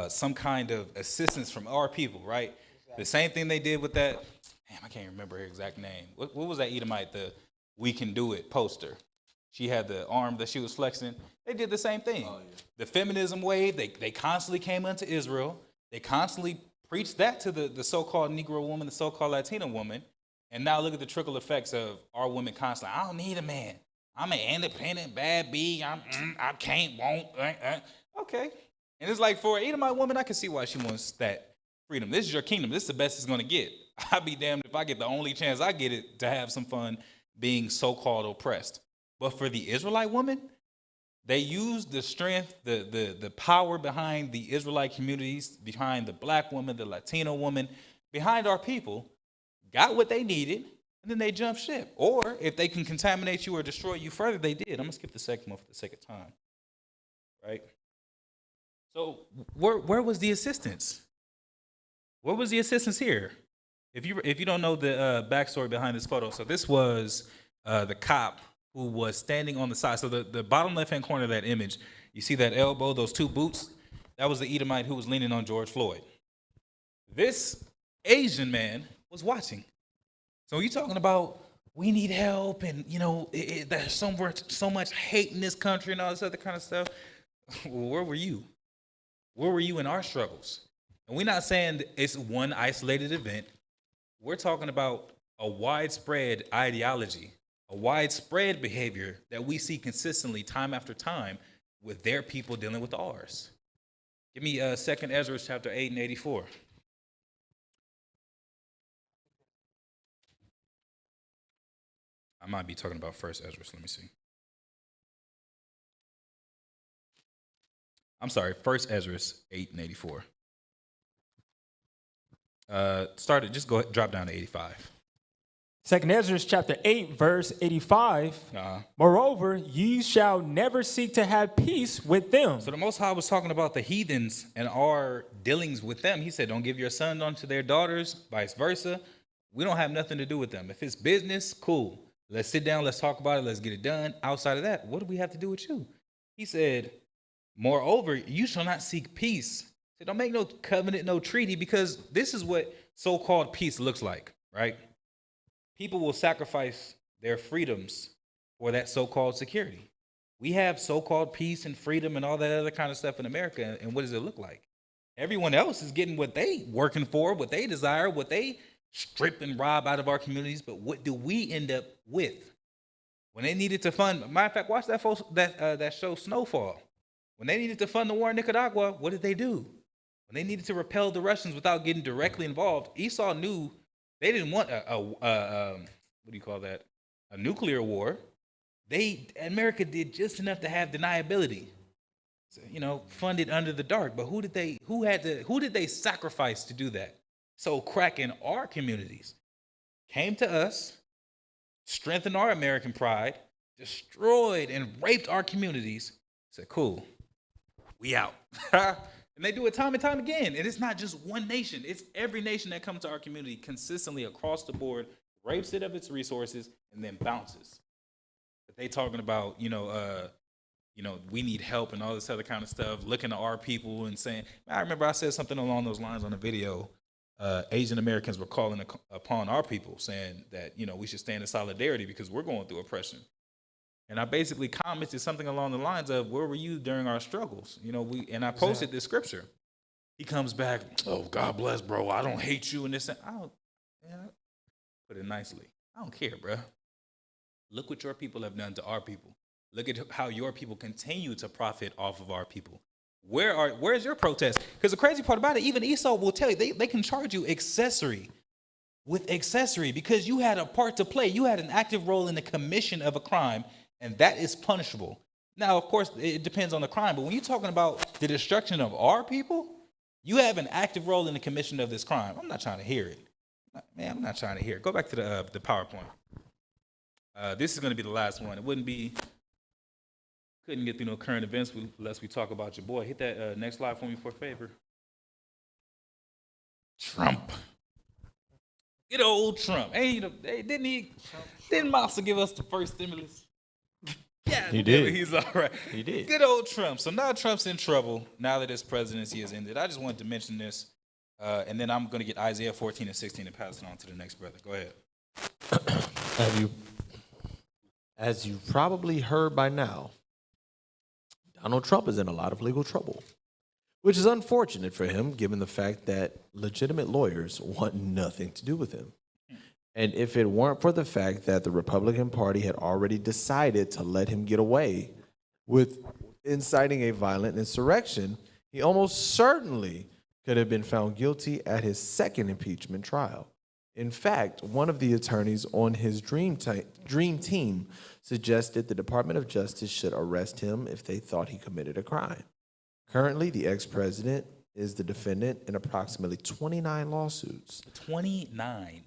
[SPEAKER 3] some kind of assistance from our people, right? Exactly. The same thing they did with that. Damn, I can't remember her exact name. What was that Edomite? The "We Can Do It" poster. She had the arm that she was flexing. They did the same thing. Oh, yeah. The feminism wave. They constantly came into Israel. They constantly preached that to the so-called Negro woman, the so-called Latina woman. And now look at the trickle effects of our women constantly. I don't need a man. I'm an independent bad bee. I can't, won't. Okay. And it's like for an Edomite woman, I can see why she wants that freedom. This is your kingdom. This is the best it's going to get. I'd be damned if I get the only chance I get it to have some fun being so-called oppressed. But for the Israelite woman, they used the strength, the power behind the Israelite communities, behind the black woman, the Latino woman, behind our people, got what they needed, and then they jumped ship. Or if they can contaminate you or destroy you further, they did. I'm going to skip the second one for the sake of time. Right? So where was the assistance? Where was the assistance here? If you don't know the backstory behind this photo, so this was the cop who was standing on the side. So the bottom left-hand corner of that image, you see that elbow, those two boots? That was the Edomite who was leaning on George Floyd. This Asian man was watching. So you're talking about we need help and, there's so much hate in this country and all this other kind of stuff. Well, where were you? Where were you in our struggles? And we're not saying it's one isolated event. We're talking about a widespread ideology, a widespread behavior that we see consistently time after time with their people dealing with ours. Give me 2nd Ezra chapter 8 and 84. I might be talking about 1st Ezra, so let me see. I'm sorry, 1st Ezra 8 and 84. Drop down to 85.
[SPEAKER 2] 2nd Ezra chapter 8, verse 85. Moreover, ye shall never seek to have peace with them.
[SPEAKER 3] So the Most High was talking about the heathens and our dealings with them. He said, don't give your son unto their daughters, vice versa. We don't have nothing to do with them. If it's business, cool. Let's sit down, let's talk about it, let's get it done. Outside of that, what do we have to do with you? He said, moreover, you shall not seek peace. So don't make no covenant, no treaty, because this is what so-called peace looks like, right? People will sacrifice their freedoms for that so-called security. We have so-called peace and freedom and all that other kind of stuff in America, and what does it look like? Everyone else is getting what they working for, what they desire, what they strip and rob out of our communities, but what do we end up with? When they needed to fund, matter of fact, watch that show Snowfall. When they needed to fund the war in Nicaragua, what did they do? When they needed to repel the Russians without getting directly involved, Esau knew they didn't want a nuclear war. America did just enough to have deniability, so, funded under the dark. But who did they sacrifice to do that? So crack in our communities came to us, strengthened our American pride, destroyed and raped our communities. Said, cool, we out. And they do it time and time again. And it's not just one nation. It's every nation that comes to our community consistently across the board, rapes it of its resources, and then bounces. But they talking about, we need help and all this other kind of stuff, looking at our people and saying, I remember I said something along those lines on a video. Asian Americans were calling upon our people saying that, we should stand in solidarity because we're going through oppression. And I basically commented something along the lines of, where were you during our struggles? And I posted this scripture. He comes back, oh, God bless, bro. I don't hate you and this. Put it nicely. I don't care, bro. Look what your people have done to our people. Look at how your people continue to profit off of our people. Where's your protest? Because the crazy part about it, even Esau will tell you, they can charge you accessory because you had a part to play. You had an active role in the commission of a crime, and that is punishable. Now, of course, it depends on the crime, but when you're talking about the destruction of our people, you have an active role in the commission of this crime. I'm not trying to hear it. Man, I'm not trying to hear it. Go back to the PowerPoint. This is going to be the last one. Couldn't get through no current events unless we talk about your boy. Hit that next slide for me for a favor. Trump. Good old Trump. Didn't Massa give us the first stimulus? Yeah,
[SPEAKER 1] he did.
[SPEAKER 3] He's all right.
[SPEAKER 1] He did.
[SPEAKER 3] Good old Trump. So now Trump's in trouble now that his presidency has ended. I just wanted to mention this, and then I'm going to get Isaiah 14 and 16 and pass it on to the next brother. Go ahead.
[SPEAKER 1] As you probably heard by now, Donald Trump is in a lot of legal trouble, which is unfortunate for him given the fact that legitimate lawyers want nothing to do with him. And if it weren't for the fact that the Republican Party had already decided to let him get away with inciting a violent insurrection, he almost certainly could have been found guilty at his second impeachment trial. In fact, one of the attorneys on his dream team suggested the Department of Justice should arrest him if they thought he committed a crime. Currently, the ex-president is the defendant in approximately 29 lawsuits.
[SPEAKER 3] 29.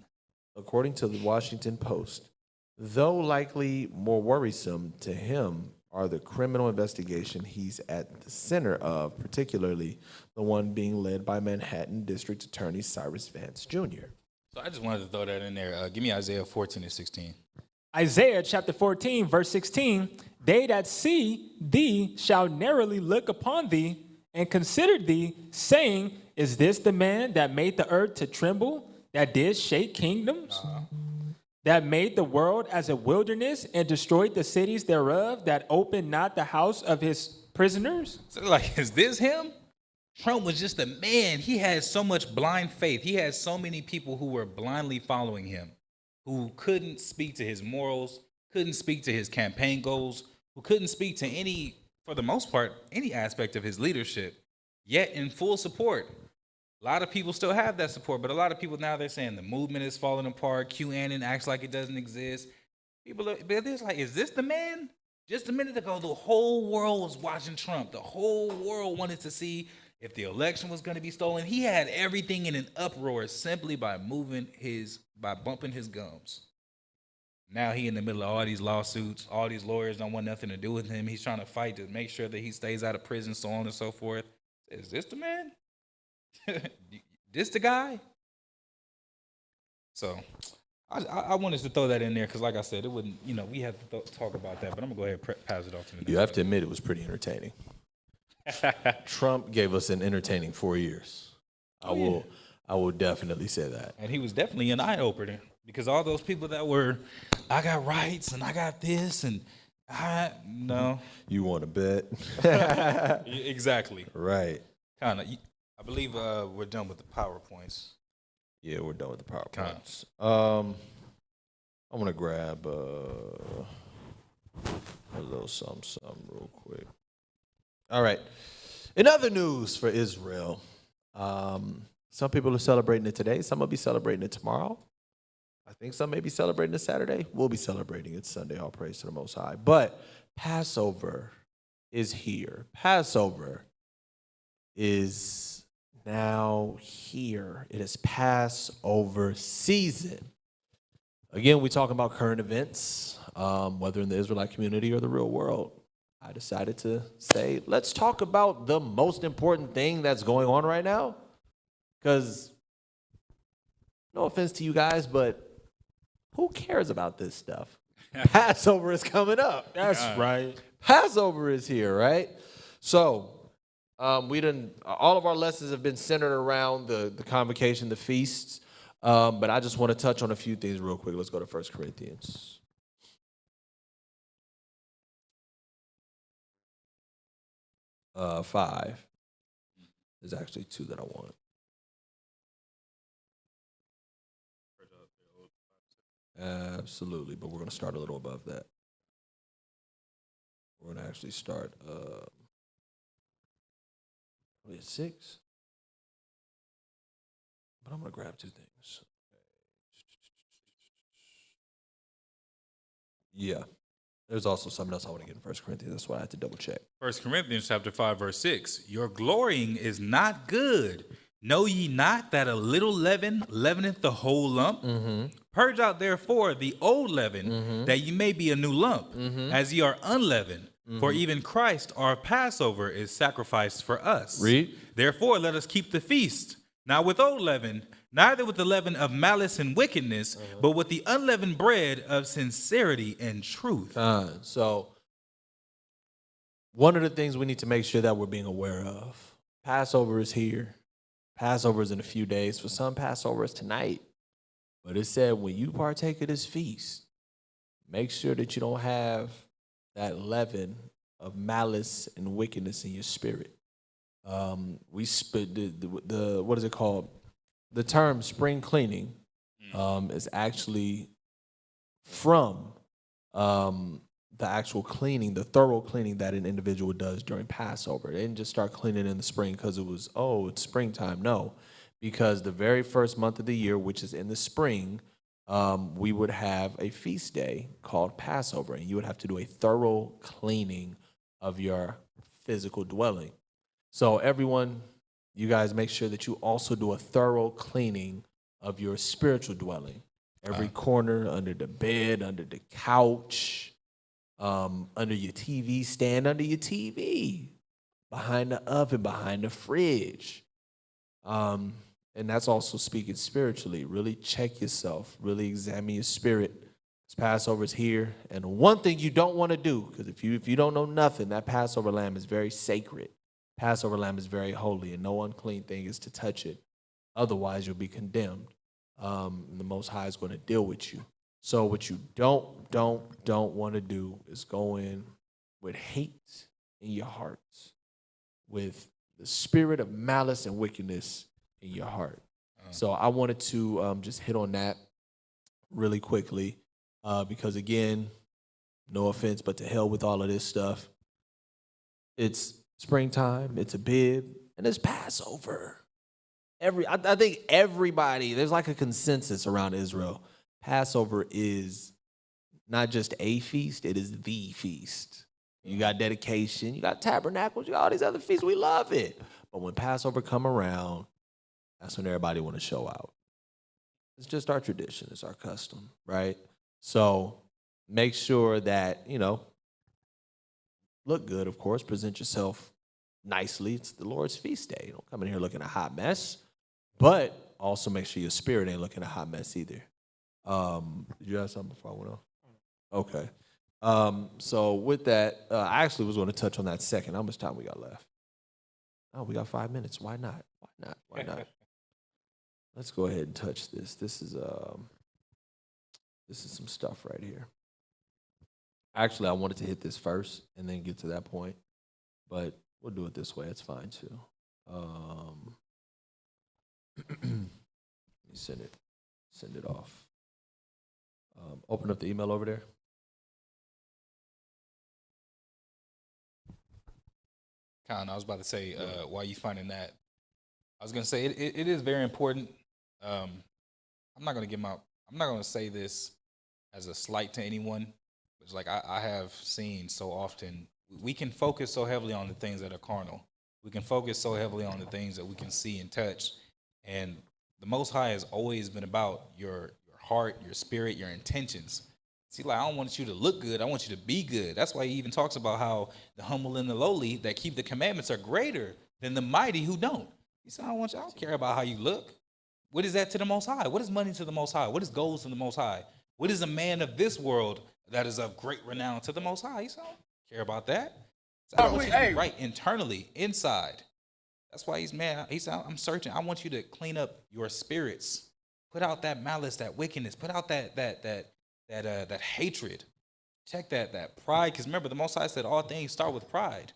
[SPEAKER 1] According to the Washington Post, though likely more worrisome to him are the criminal investigation he's at the center of, particularly the one being led by Manhattan District Attorney Cyrus Vance Jr.
[SPEAKER 3] So I just wanted to throw that in there. Give me Isaiah 14 and 16.
[SPEAKER 2] Isaiah chapter 14, verse 16, they that see thee shall narrowly look upon thee and consider thee, saying, is this the man that made the earth to tremble, that did shake kingdoms, that made the world as a wilderness and destroyed the cities thereof, that opened not the house of his prisoners?
[SPEAKER 3] So like, is this him? Trump was just a man. He had so much blind faith. He had so many people who were blindly following him, who couldn't speak to his morals, couldn't speak to his campaign goals, who couldn't speak to any, for the most part, any aspect of his leadership, yet in full support. A lot of people still have that support, but a lot of people now, they're saying the movement is falling apart. QAnon acts like it doesn't exist. People are, but it's like, is this the man? Just a minute ago, the whole world was watching Trump. The whole world wanted to see if the election was going to be stolen. He had everything in an uproar simply by bumping his gums. Now he in the middle of all these lawsuits. All these lawyers don't want nothing to do with him. He's trying to fight to make sure that he stays out of prison, so on and so forth. Is this the man? This the guy? So I wanted to throw that in there because, like I said, it wouldn't, we have to talk about that, but I'm going to go ahead and pass it off to the next.
[SPEAKER 1] You have to admit it was pretty entertaining. Trump gave us an entertaining 4 years. I will definitely say that.
[SPEAKER 3] And he was definitely an eye-opener because all those people that were, I got rights and I got this and no.
[SPEAKER 1] You want to bet?
[SPEAKER 3] Exactly.
[SPEAKER 1] Right.
[SPEAKER 3] Kind of. I believe we're done with the PowerPoints.
[SPEAKER 1] Yeah, we're done with the PowerPoints. I'm going to grab a little something real quick. All right. In other news for Israel, some people are celebrating it today. Some will be celebrating it tomorrow. I think some may be celebrating it Saturday. We'll be celebrating it Sunday. All praise to the Most High. But Passover is here. Passover is now here. It is Passover season. Again, we're talking about current events, whether in the Israelite community or the real world. I decided to say, let's talk about the most important thing that's going on right now. Because, no offense to you guys, but who cares about this stuff? Passover is coming up.
[SPEAKER 2] That's right.
[SPEAKER 1] Passover is here, right? So, all of our lessons have been centered around the convocation, the feasts. But I just want to touch on a few things real quick. Let's go to 1 Corinthians. Five. There's actually two that I want. Absolutely, but we're going to start a little above that. We're going to actually start 6. But I'm going to grab two things. Yeah. There's also something else I want to get in 1 Corinthians. That's why I had to double check.
[SPEAKER 3] 1 Corinthians chapter 5, verse 6. Your glorying is not good. Know ye not that a little leaven leaveneth the whole lump?
[SPEAKER 1] Mm-hmm.
[SPEAKER 3] Purge out therefore the old leaven, that ye may be a new lump, as ye are unleavened. For even Christ, our Passover, is sacrificed for us.
[SPEAKER 1] Read.
[SPEAKER 3] Therefore, let us keep the feast, not with old leaven, neither with the leaven of malice and wickedness, but with the unleavened bread of sincerity and truth.
[SPEAKER 1] So, one of the things we need to make sure that we're being aware of, Passover is here. Passover is in a few days. For some, Passover is tonight. But it said when you partake of this feast, make sure that you don't have that leaven of malice and wickedness in your spirit. We spit the what is it called? The term spring cleaning is actually from the actual cleaning, the thorough cleaning that an individual does during Passover. They didn't just start cleaning in the spring because it was, it's springtime. No, because the very first month of the year, which is in the spring, we would have a feast day called Passover, and you would have to do a thorough cleaning of your physical dwelling. So everyone, you guys make sure that you also do a thorough cleaning of your spiritual dwelling. Every corner, under the bed, under the couch, under your TV stand, under your TV, behind the oven, behind the fridge. And that's also speaking spiritually. Really check yourself. Really examine your spirit. This Passover's here. And one thing you don't want to do, because if you don't know nothing, that Passover lamb is very sacred. Passover lamb is very holy, and no unclean thing is to touch it. Otherwise, you'll be condemned. The Most High is going to deal with you. So what you don't want to do is go in with hate in your hearts, with the spirit of malice and wickedness in your heart. So I wanted to just hit on that really quickly because, again, no offense, but to hell with all of this stuff. It's springtime, it's a bib, and it's Passover. I think everybody, there's like a consensus around Israel. Passover is not just a feast, it is the feast. You got dedication, you got tabernacles, you got all these other feasts. We love it. But when Passover come around, that's when everybody want to show out. It's just our tradition. It's our custom, right? So make sure that, look good, of course. Present yourself nicely. It's the Lord's feast day. Don't come in here looking a hot mess. But also make sure your spirit ain't looking a hot mess either. Did you have something before I went on? Okay. So with that, I actually was going to touch on that second. How much time we got left? Oh, we got 5 minutes. Why not? Why not? Let's go ahead and touch this. This is some stuff right here. Actually, I wanted to hit this first and then get to that point, but we'll do it this way. It's fine too. Let me send it off. Open up the email over there.
[SPEAKER 3] Colin, I was about to say, while you finding that, I was going to say it is very important. I'm not going to say this as a slight to anyone. It's like I have seen so often, we can focus so heavily on the things that are carnal. We can focus so heavily on the things that we can see and touch. And the Most High has always been about your heart, your spirit, your intentions. See, like, I don't want you to look good. I want you to be good. That's why he even talks about how the humble and the lowly that keep the commandments are greater than the mighty who don't. He said, I don't care about how you look. What is that to the Most High? What is money to the Most High? What is gold to the Most High? What is a man of this world that is of great renown to the Most High? He said, I don't care about that. So I want you to be right internally, inside. That's why he's mad. He said, I'm searching. I want you to clean up your spirits. Put out that malice, that wickedness. Put out that hatred. Check that pride. Because remember, the Most High said all things start with pride.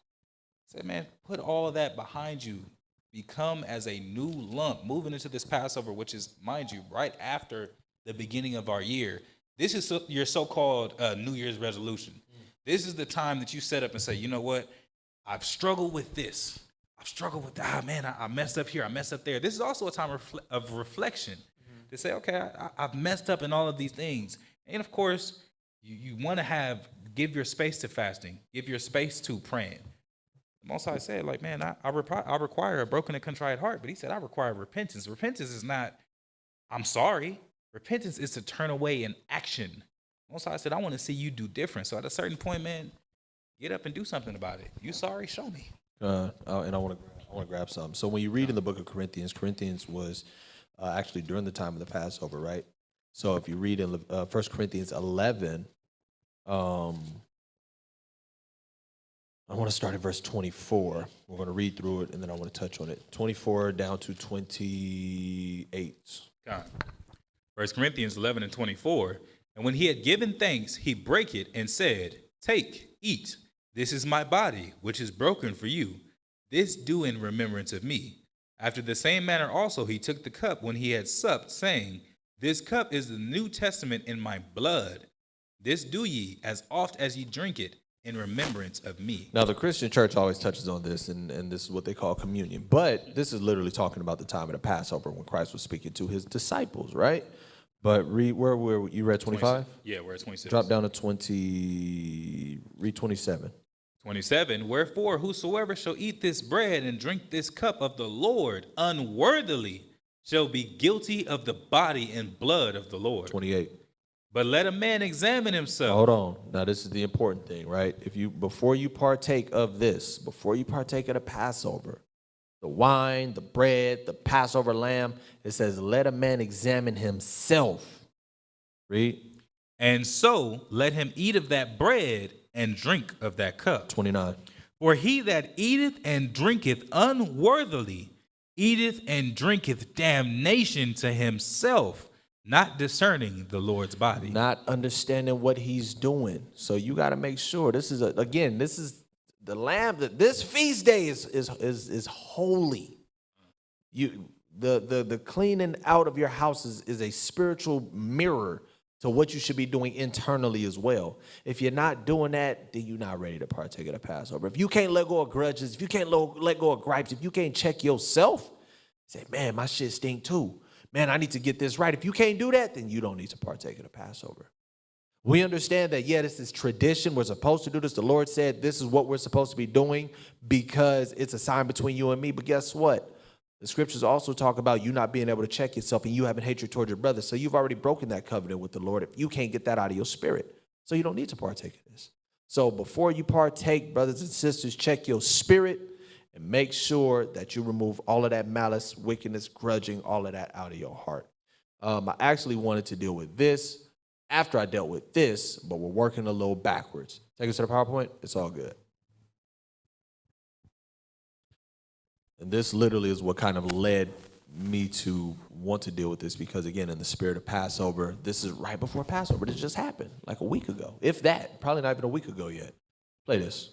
[SPEAKER 3] He said, man, put all that behind you. Become as a new lump, moving into this Passover, which is, mind you, right after the beginning of our year. This is your so-called New Year's resolution. This is the time that you set up and say, you know what? I've struggled with this. I've struggled with that. Man, I messed up here. I messed up there. This is also a time of reflection to say, okay, I've messed up in all of these things. And of course, you want to give your space to fasting, give your space to praying. The Most High said, like, man, I require a broken and contrite heart. But he said, I require repentance. Repentance is not, I'm sorry. Repentance is to turn away in action. Most High said, I want to see you do different. So at a certain point, man, get up and do something about it. You sorry? Show me.
[SPEAKER 1] And I want to grab something. So when you read in the book of Corinthians was actually during the time of the Passover, right? So if you read in 1 Corinthians 11, I want to start at verse 24. We're going to read through it, and then I want to touch on it. 24 down to 28.
[SPEAKER 3] God. 1 Corinthians 11 and 24. And when he had given thanks, he brake it and said, take, eat. This is my body, which is broken for you. This do in remembrance of me. After the same manner also he took the cup when he had supped, saying, this cup is the New Testament in my blood. This do ye as oft as ye drink it in remembrance of me.
[SPEAKER 1] Now, the Christian church always touches on this, and this is what they call communion. But this is literally talking about the time of the Passover when Christ was speaking to his disciples, right? But read you read 25?
[SPEAKER 3] Yeah, we're at 26.
[SPEAKER 1] Drop down to 20, read 27.
[SPEAKER 3] 27, wherefore whosoever shall eat this bread and drink this cup of the Lord unworthily shall be guilty of the body and blood of the Lord.
[SPEAKER 1] 28.
[SPEAKER 3] But let a man examine himself.
[SPEAKER 1] Hold on. Now, this is the important thing, right? Before you partake of this, before you partake of the Passover, the wine, the bread, the Passover lamb, it says, let a man examine himself. Read.
[SPEAKER 3] And so let him eat of that bread and drink of that cup.
[SPEAKER 1] 29.
[SPEAKER 3] For he that eateth and drinketh unworthily eateth and drinketh damnation to himself, not discerning the Lord's body.
[SPEAKER 1] Not understanding what he's doing. So you got to make sure this is the lamb. This feast day is holy. The cleaning out of your house is a spiritual mirror to what you should be doing internally as well. If you're not doing that, then you're not ready to partake of the Passover. If you can't let go of grudges, if you can't let go of gripes, if you can't check yourself, say, man, my shit stink too. Man, I need to get this right. If you can't do that, then you don't need to partake of the Passover. We understand that, yeah, this is tradition. We're supposed to do this. The Lord said this is what we're supposed to be doing because it's a sign between you and me. But guess what? The scriptures also talk about you not being able to check yourself and you having hatred toward your brother. So you've already broken that covenant with the Lord if you can't get that out of your spirit. So you don't need to partake of this. So before you partake, brothers and sisters, check your spirit and make sure that you remove all of that malice, wickedness, grudging, all of that out of your heart. I actually wanted to deal with this after I dealt with this, but we're working a little backwards. Take us to the PowerPoint. It's all good. And this literally is what kind of led me to want to deal with this because, again, in the spirit of Passover, this is right before Passover. This just happened like a week ago. If that, probably not even a week ago yet. Play this.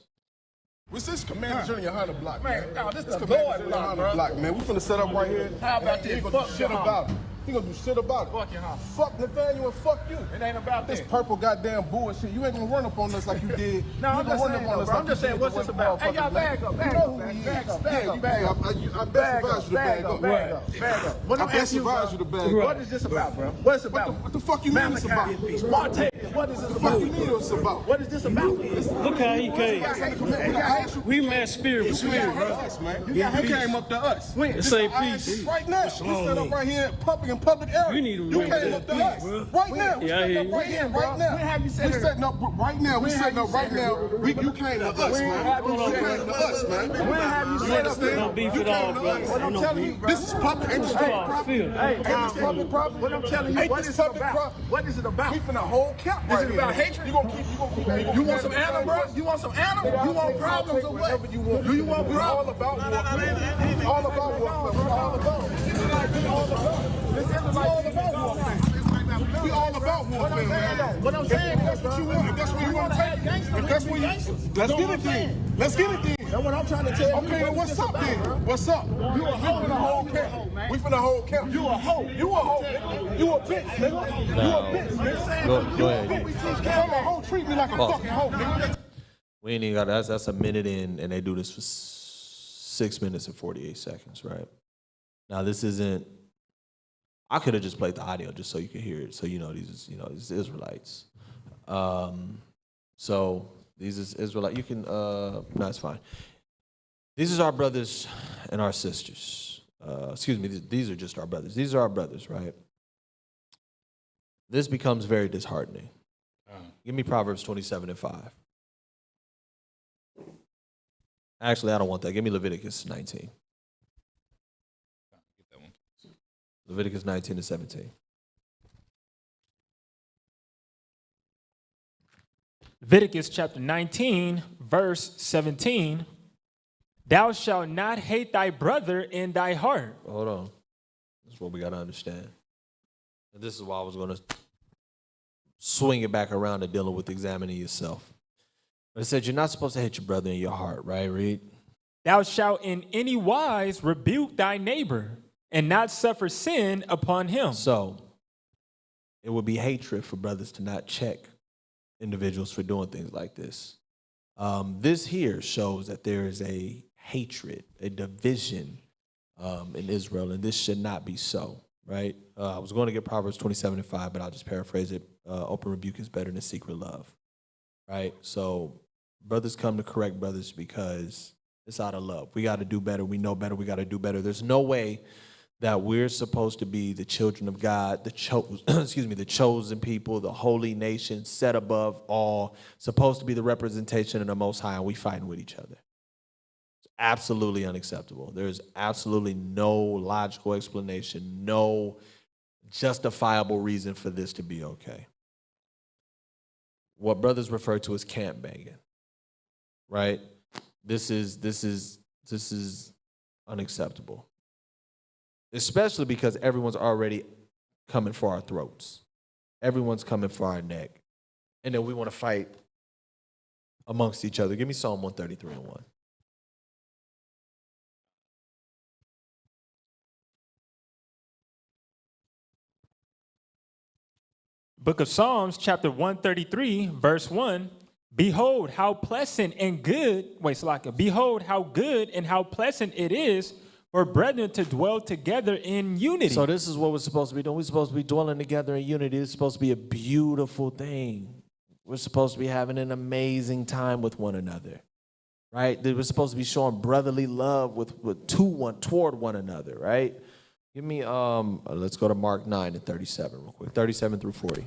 [SPEAKER 12] What's this Commander Junior Hunter block, man?
[SPEAKER 9] No, this the
[SPEAKER 12] Commander
[SPEAKER 9] Lord
[SPEAKER 12] Junior
[SPEAKER 9] block,
[SPEAKER 12] Hunter
[SPEAKER 9] bro.
[SPEAKER 12] block, man. We finna set up right here.
[SPEAKER 9] How about
[SPEAKER 12] He
[SPEAKER 9] this?
[SPEAKER 12] ain't gonna do
[SPEAKER 9] Fuck
[SPEAKER 12] shit
[SPEAKER 9] your
[SPEAKER 12] about it. He gonna do shit about it.
[SPEAKER 9] Fuck your house.
[SPEAKER 12] Fuck Nathaniel and fuck you.
[SPEAKER 9] It ain't about
[SPEAKER 12] This
[SPEAKER 9] that.
[SPEAKER 12] purple goddamn bullshit. You ain't gonna run up on us like you did.
[SPEAKER 9] No, I'm
[SPEAKER 12] You
[SPEAKER 9] just
[SPEAKER 12] run
[SPEAKER 9] saying,
[SPEAKER 12] up on
[SPEAKER 9] though,
[SPEAKER 12] us
[SPEAKER 9] bro.
[SPEAKER 12] like
[SPEAKER 9] I'm just
[SPEAKER 12] you
[SPEAKER 9] saying,
[SPEAKER 12] did
[SPEAKER 9] what's
[SPEAKER 12] the
[SPEAKER 9] this
[SPEAKER 12] one
[SPEAKER 9] about? Hey, y'all
[SPEAKER 12] motherfucking
[SPEAKER 9] bag
[SPEAKER 12] lady.
[SPEAKER 9] up, bag
[SPEAKER 12] You know
[SPEAKER 9] up,
[SPEAKER 12] who
[SPEAKER 9] man.
[SPEAKER 12] he
[SPEAKER 9] Bag
[SPEAKER 12] is.
[SPEAKER 9] up, bag
[SPEAKER 12] Yeah,
[SPEAKER 9] up,
[SPEAKER 12] you
[SPEAKER 9] bag
[SPEAKER 12] bag
[SPEAKER 9] up.
[SPEAKER 12] up. I best advise you to bag up.
[SPEAKER 9] Bag up. What
[SPEAKER 12] I
[SPEAKER 9] I'm
[SPEAKER 12] best
[SPEAKER 9] asking you,
[SPEAKER 12] advise you to bag up.
[SPEAKER 9] what is this about, bro? What is it about?
[SPEAKER 12] What the fuck you mean it's about?
[SPEAKER 9] Martell, what is this
[SPEAKER 12] What the fuck
[SPEAKER 9] about?
[SPEAKER 12] you mean it's about?
[SPEAKER 9] What is this about?
[SPEAKER 13] Look how he came. We met spirit with spirit, bro.
[SPEAKER 12] You came up to us.
[SPEAKER 13] This ain't peace.
[SPEAKER 12] Right now, we set up right here in public area.
[SPEAKER 13] You need to
[SPEAKER 12] You
[SPEAKER 13] remember
[SPEAKER 12] came
[SPEAKER 13] that
[SPEAKER 12] up to
[SPEAKER 13] peace,
[SPEAKER 12] us.
[SPEAKER 13] bro.
[SPEAKER 12] Right now, we
[SPEAKER 13] Yeah, I
[SPEAKER 12] setting
[SPEAKER 13] hear
[SPEAKER 12] up
[SPEAKER 13] you.
[SPEAKER 12] right here, right now.
[SPEAKER 9] When have you said
[SPEAKER 12] We
[SPEAKER 9] her?
[SPEAKER 12] setting up right now. We
[SPEAKER 9] When
[SPEAKER 12] setting
[SPEAKER 9] have
[SPEAKER 12] up
[SPEAKER 9] you
[SPEAKER 12] right
[SPEAKER 9] said
[SPEAKER 12] now.
[SPEAKER 9] her?
[SPEAKER 12] You came to us,
[SPEAKER 9] When
[SPEAKER 12] man.
[SPEAKER 9] have you
[SPEAKER 12] You
[SPEAKER 9] said
[SPEAKER 12] came
[SPEAKER 9] her?
[SPEAKER 12] to us, man.
[SPEAKER 9] When have you
[SPEAKER 12] You
[SPEAKER 9] said
[SPEAKER 12] understand?
[SPEAKER 13] No beef
[SPEAKER 12] You
[SPEAKER 13] at all,
[SPEAKER 12] came to
[SPEAKER 13] bro.
[SPEAKER 12] us.
[SPEAKER 9] What I'm
[SPEAKER 13] No
[SPEAKER 9] telling you,
[SPEAKER 13] beef.
[SPEAKER 9] bro.
[SPEAKER 12] This is public. Ain't this
[SPEAKER 13] That's how
[SPEAKER 12] public
[SPEAKER 13] I
[SPEAKER 12] property?
[SPEAKER 13] feel.
[SPEAKER 9] Hey,
[SPEAKER 12] Ain't this public property?
[SPEAKER 9] what I'm telling you,
[SPEAKER 12] Ain't
[SPEAKER 9] what
[SPEAKER 12] this
[SPEAKER 9] is it
[SPEAKER 12] public
[SPEAKER 9] about?
[SPEAKER 12] property?
[SPEAKER 9] What is it about?
[SPEAKER 12] We finna whole camp
[SPEAKER 9] Is
[SPEAKER 12] right
[SPEAKER 9] it
[SPEAKER 12] here.
[SPEAKER 9] about hatred?
[SPEAKER 12] You gonna keep.
[SPEAKER 9] You want some animal, bro? You want some animal? You want problems or what? Do you want
[SPEAKER 12] We're all
[SPEAKER 9] problems?
[SPEAKER 12] about warfare. All about warfare. All about. We all about warfare, man.
[SPEAKER 9] What I'm saying,
[SPEAKER 12] If that's what you want, if that's what you want to take, if that's what you, let's get it then. Let's get it then.
[SPEAKER 9] That's what I'm trying to tell you.
[SPEAKER 12] Okay, then what's up then? What's up?
[SPEAKER 9] You a hoe.
[SPEAKER 12] We finna whole camp. We finna whole camp. You a hoe. You a hoe, nigga. You a bitch, nigga. You a bitch, nigga.
[SPEAKER 1] Go ahead.
[SPEAKER 12] If I'm a hoe, treat me like a fucking hoe, nigga.
[SPEAKER 1] We ain't even got that's a minute in, and they do this for 6 minutes and 48 seconds, right? Now this isn't. I could have just played the audio just so you could hear it, so these Israelites. So these is Israelites. You can no, it's fine. These are our brothers and our sisters. Excuse me. These are just our brothers. These are our brothers, right? This becomes very disheartening. Give me Proverbs 27:5. Actually, I don't want that. Give me Leviticus 19. Leviticus 19-17.
[SPEAKER 2] Leviticus chapter 19, verse 17. Thou shalt not hate thy brother in thy heart.
[SPEAKER 1] Hold on. That's what we got to understand. And this is why I was going to swing it back around to dealing with examining yourself. But it said you're not supposed to hate your brother in your heart, right? Read.
[SPEAKER 2] Thou shalt in any wise rebuke thy neighbor and not suffer sin upon him.
[SPEAKER 1] So it would be hatred for brothers to not check individuals for doing things like this. This here shows that there is a hatred, a division in Israel, and this should not be so, right? I was going to get Proverbs 27:5, but I'll just paraphrase it. Open rebuke is better than secret love, right? So Brothers come to correct brothers because it's out of love. We got to do better. We know better. We got to do better. There's no way that we're supposed to be the children of God, the chosen people, the holy nation, set above all, supposed to be the representation of the Most High, and we fighting with each other. It's absolutely unacceptable. There's absolutely no logical explanation, no justifiable reason for this to be okay. What brothers refer to as camp banging, right? This is unacceptable. Especially because everyone's already coming for our throats. Everyone's coming for our neck. And then we want to fight amongst each other. Give me Psalm 133:1.
[SPEAKER 2] Book of Psalms, chapter 133, verse 1. Behold, how pleasant and good, behold, how good and how pleasant it is for brethren to dwell together in unity.
[SPEAKER 1] So this is what we're supposed to be doing. We're supposed to be dwelling together in unity. It's supposed to be a beautiful thing. We're supposed to be having an amazing time with one another, right? We're supposed to be showing brotherly love toward one another, right? Give me, let's go to Mark 9:37 real quick, 37 through 40.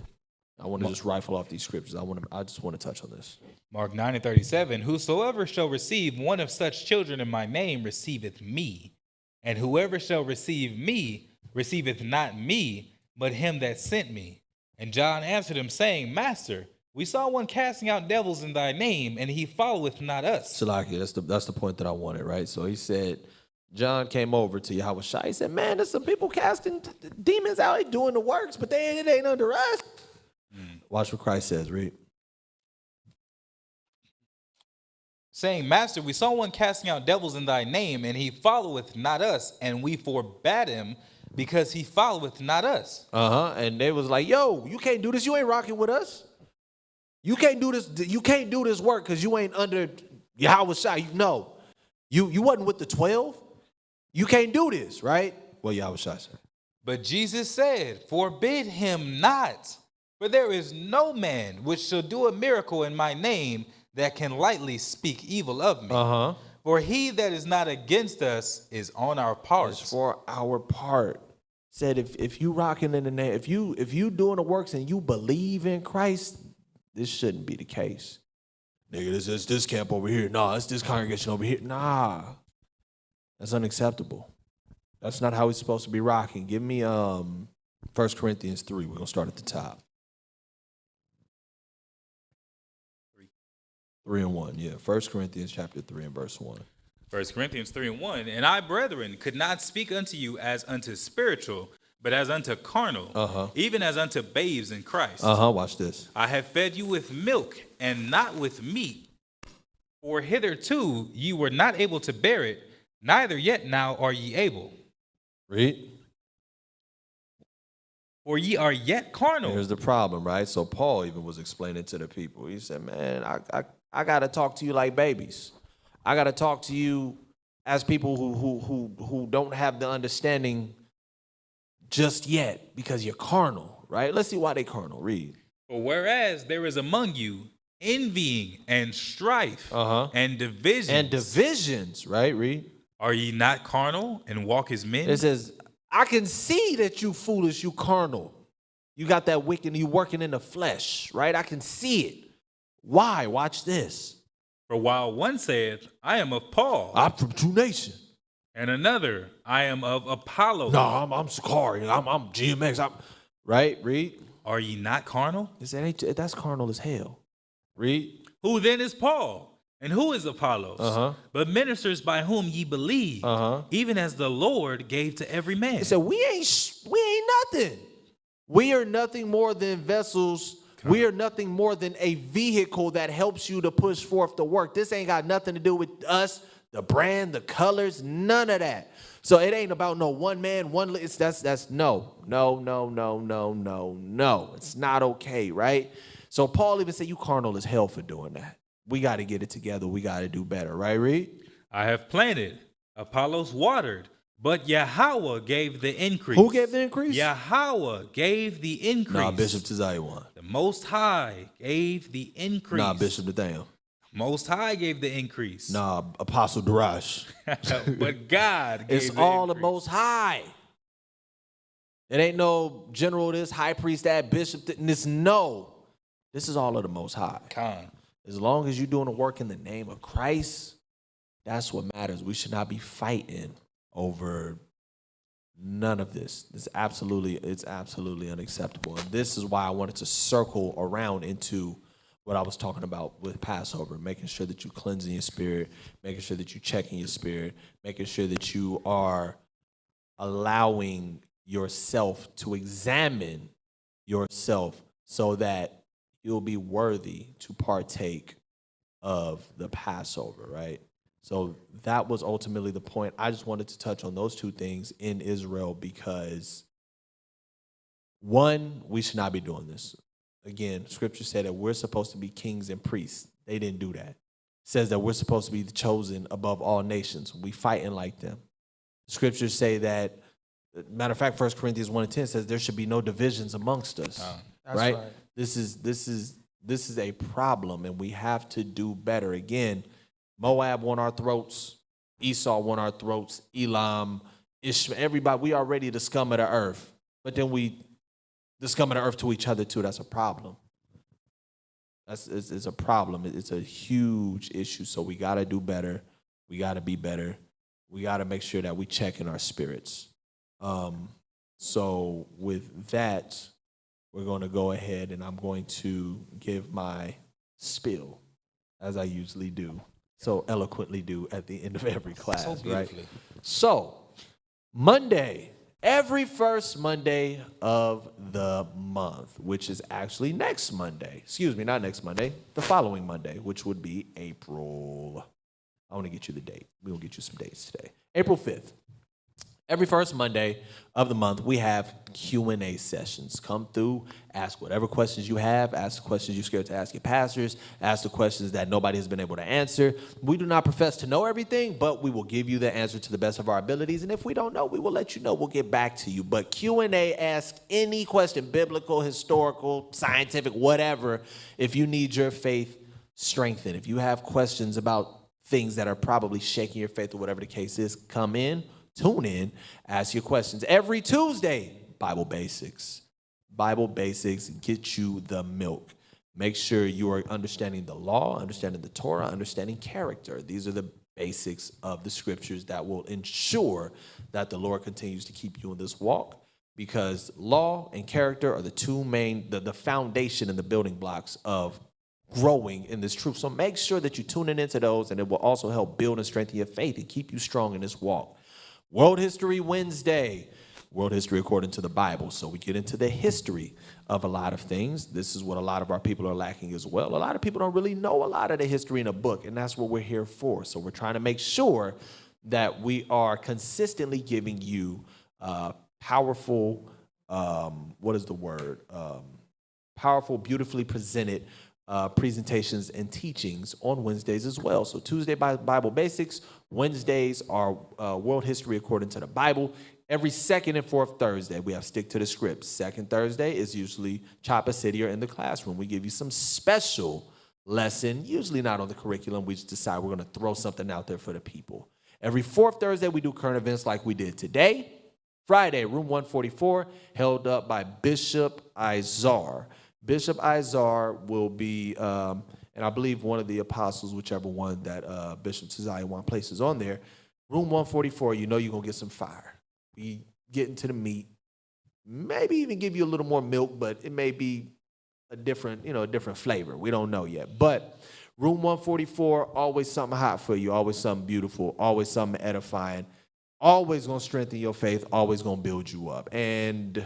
[SPEAKER 1] I want to just rifle off these scriptures. I just want to touch on this.
[SPEAKER 3] Mark 9:37, whosoever shall receive one of such children in my name receiveth me. And whoever shall receive me receiveth not me, but him that sent me. And John answered him, saying, Master, we saw one casting out devils in thy name, and he followeth not us.
[SPEAKER 1] Salaki, that's the point that I wanted, right? So he said, John came over to Yahushua. He said, man, there's some people casting demons out, they doing the works, but it ain't under us. Watch what Christ says, read.
[SPEAKER 3] Saying, Master, we saw one casting out devils in thy name, and he followeth not us, and we forbade him because he followeth not us.
[SPEAKER 1] And they was like, yo, you can't do this. You ain't rocking with us. You can't do this. You can't do this work because you ain't under Yahushua. No, you wasn't with the 12. You can't do this, right? Well, Yahushua said.
[SPEAKER 3] But Jesus said, forbid him not, for there is no man which shall do a miracle in my name that can lightly speak evil of me. For he that is not against us is on our part.
[SPEAKER 1] It's for our part. Said if you rocking in the name, if you doing the works and you believe in Christ, this shouldn't be the case. Nigga, this camp over here. Nah, it's this congregation over here. Nah. That's unacceptable. That's not how we're supposed to be rocking. Give me 1 Corinthians 3. We're gonna start at the top. 3:1, yeah. 1 Corinthians chapter 3 and verse 1.
[SPEAKER 3] 1 Corinthians 3:1. And I, brethren, could not speak unto you as unto spiritual, but as unto carnal, even as unto babes in Christ.
[SPEAKER 1] Watch this.
[SPEAKER 3] I have fed you with milk and not with meat, for hitherto ye were not able to bear it, neither yet now are ye able.
[SPEAKER 1] Read.
[SPEAKER 3] For ye are yet carnal.
[SPEAKER 1] Here's the problem, right? So Paul even was explaining to the people. He said, man, I got to talk to you like babies. I got to talk to you as people who don't have the understanding just yet because you're carnal, right? Let's see why they carnal. Read.
[SPEAKER 3] For whereas there is among you envying and strife and divisions.
[SPEAKER 1] And divisions, right? Read.
[SPEAKER 3] Are ye not carnal and walk as men?
[SPEAKER 1] It says, I can see that you foolish, you carnal. You got that wicked, you working in the flesh, right? I can see it. Why? Watch this.
[SPEAKER 3] For while one saith, I am of Paul.
[SPEAKER 1] I'm from True Nation.
[SPEAKER 3] And another, I am of Apollo.
[SPEAKER 1] No, I'm Sakari. I'm GMX. Right? Read.
[SPEAKER 3] Are ye not carnal?
[SPEAKER 1] That's carnal as hell. Read.
[SPEAKER 3] Who then is Paul? And who is Apollos? But ministers by whom ye believe, even as the Lord gave to every man.
[SPEAKER 1] He said, we ain't nothing. We are nothing more than vessels. We are nothing more than a vehicle that helps you to push forth the work. This ain't got nothing to do with us, the brand, the colors, none of that. So it ain't about no one man, that's no. It's not okay, right? So Paul even said, you carnal as hell for doing that. We got to get it together. We got to do better, right, Reed?
[SPEAKER 3] I have planted, Apollos watered, but Yahweh gave the increase.
[SPEAKER 1] Who gave the increase?
[SPEAKER 3] Yahweh gave the increase.
[SPEAKER 1] Nah, Bishop Tazaiwan.
[SPEAKER 3] The Most High gave the increase.
[SPEAKER 1] Nah, Bishop Nathaniel.
[SPEAKER 3] Most High gave the increase.
[SPEAKER 1] Nah, Apostle Darash.
[SPEAKER 3] But God gave
[SPEAKER 1] It's
[SPEAKER 3] the
[SPEAKER 1] all the
[SPEAKER 3] increase.
[SPEAKER 1] Most High. It ain't no general this, high priest that, bishop this. No. This is all of the Most High.
[SPEAKER 3] Con.
[SPEAKER 1] As long as you're doing the work in the name of Christ, that's what matters. We should not be fighting over none of this. It's absolutely unacceptable. And this is why I wanted to circle around into what I was talking about with Passover, making sure that you cleansing your spirit, making sure that you checking your spirit, making sure that you are allowing yourself to examine yourself so that you'll be worthy to partake of the Passover, right? So that was ultimately the point. I just wanted to touch on those two things in Israel because, one, we should not be doing this. Again, Scripture said that we're supposed to be kings and priests. They didn't do that. It says that we're supposed to be chosen above all nations. We fighting like them. Scriptures say that, matter of fact, 1 Corinthians 1:10 says there should be no divisions amongst us. Right? This is a problem, and we have to do better. Again, Moab won our throats. Esau won our throats. Elam, Ishmael, everybody, we are already the scum of the earth. But then the scum of the earth to each other too. That's a problem. It's a problem. It's a huge issue. So we got to do better. We got to be better. We got to make sure that we check in our spirits. So with that, we're going to go ahead and I'm going to give my spiel, as I usually do, so eloquently do at the end of every class,
[SPEAKER 3] So
[SPEAKER 1] right?
[SPEAKER 3] beautifully.
[SPEAKER 1] So Monday, every first Monday of the month, which is actually next Monday. Excuse me, not next Monday, the following Monday, which would be April. I want to get you the date. We're going to get you some dates today. April 5th. Every first Monday of the month, we have Q&A sessions. Come through, ask whatever questions you have, ask the questions you're scared to ask your pastors, ask the questions that nobody has been able to answer. We do not profess to know everything, but we will give you the answer to the best of our abilities. And if we don't know, we will let you know. We'll get back to you. But Q&A, ask any question, biblical, historical, scientific, whatever, if you need your faith strengthened. If you have questions about things that are probably shaking your faith or whatever the case is, come in. Tune in, ask your questions. Every Tuesday, Bible Basics. Bible Basics get you the milk. Make sure you are understanding the law, understanding the Torah, understanding character. These are the basics of the scriptures that will ensure that the Lord continues to keep you in this walk, because law and character are the two main, the foundation and the building blocks of growing in this truth. So make sure that you tune in into those, and it will also help build and strengthen your faith and keep you strong in this walk. World History Wednesday, world history according to the Bible. So we get into the history of a lot of things. This is what a lot of our people are lacking as well. A lot of people don't really know a lot of the history in a book, and that's what we're here for. So we're trying to make sure that we are consistently giving you powerful, powerful, beautifully presented presentations and teachings on Wednesdays as well. So Tuesday, Bible Basics. Wednesdays are World History according to the Bible. Every second and fourth Thursday, we have Stick to the Script. Second Thursday is usually Chopper City or in the classroom. We give you some special lesson, usually not on the curriculum. We just decide we're going to throw something out there for the people. Every fourth Thursday, we do current events like we did today. Friday, room 144, held up by Bishop Izar. Bishop Izar will be, and I believe one of the apostles, whichever one that Bishop Tzion places on there, room 144, you know you're going to get some fire. We get into the meat, maybe even give you a little more milk, but it may be a different flavor. We don't know yet. But room 144, always something hot for you, always something beautiful, always something edifying, always going to strengthen your faith, always going to build you up. And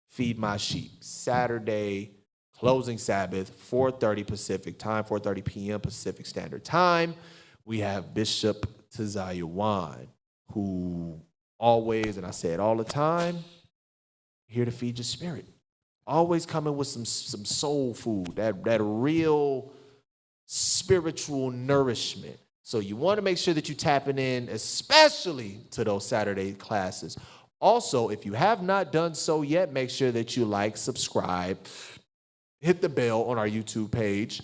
[SPEAKER 1] Feed My Sheep, Saturday, closing Sabbath, 4:30 Pacific time, 4:30 p.m. Pacific Standard Time. We have Bishop Tzion, who always, and I say it all the time, here to feed your spirit. Always coming with some soul food, that real spiritual nourishment. So you want to make sure that you're tapping in, especially to those Saturday classes. Also, if you have not done so yet, make sure that you like, subscribe, hit the bell on our YouTube page.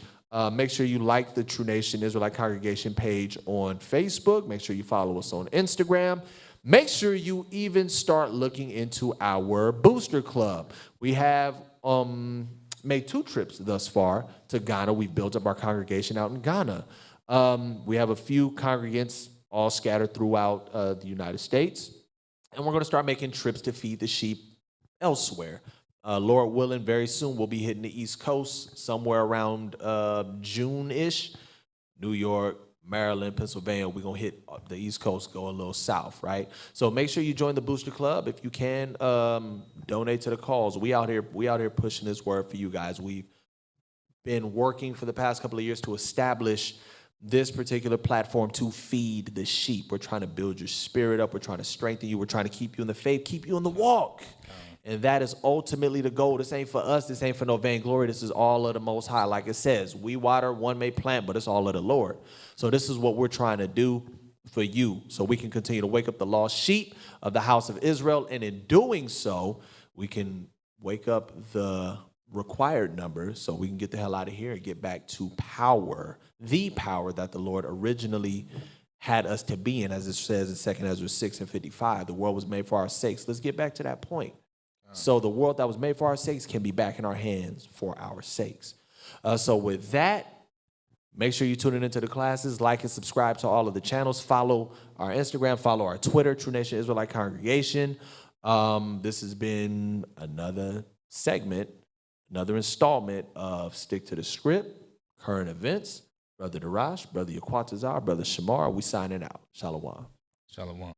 [SPEAKER 1] Make sure you like the True Nation Israelite Congregation page on Facebook. Make sure you follow us on Instagram. Make sure you even start looking into our booster club. We have made 2 trips thus far to Ghana. We've built up our congregation out in Ghana. We have a few congregants all scattered throughout the United States. And we're going to start making trips to feed the sheep elsewhere. Lord willing, very soon we'll be hitting the East Coast somewhere around June-ish. New York, Maryland, Pennsylvania, we're going to hit the East Coast, go a little south, right? So make sure you join the Booster Club. If you can, donate to the cause. We out here pushing this word for you guys. We've been working for the past couple of years to establish this particular platform to feed the sheep. We're trying to build your spirit up. We're trying to strengthen you. We're trying to keep you in the faith, keep you in the walk. And that is ultimately the goal. This ain't for us. This ain't for no vainglory. This is all of the Most High. Like it says, we water, one may plant, but it's all of the Lord. So this is what we're trying to do for you, so we can continue to wake up the lost sheep of the house of Israel. And in doing so, we can wake up the required number so we can get the hell out of here and get back to power, the power that the Lord originally had us to be in, as it says in 2 Ezra 6:55. The world was made for our sakes. Let's get back to that point. So the world that was made for our sakes can be back in our hands for our sakes. So with that, make sure you tune into the classes, like and subscribe to all of the channels. Follow our Instagram, follow our Twitter, True Nation Israelite Congregation. This has been another segment, another installment of Stick to the Script, Current Events. Brother Darash, Brother Yaquatazar, Brother Shamar, we signing out. Shalom.
[SPEAKER 3] Shalom.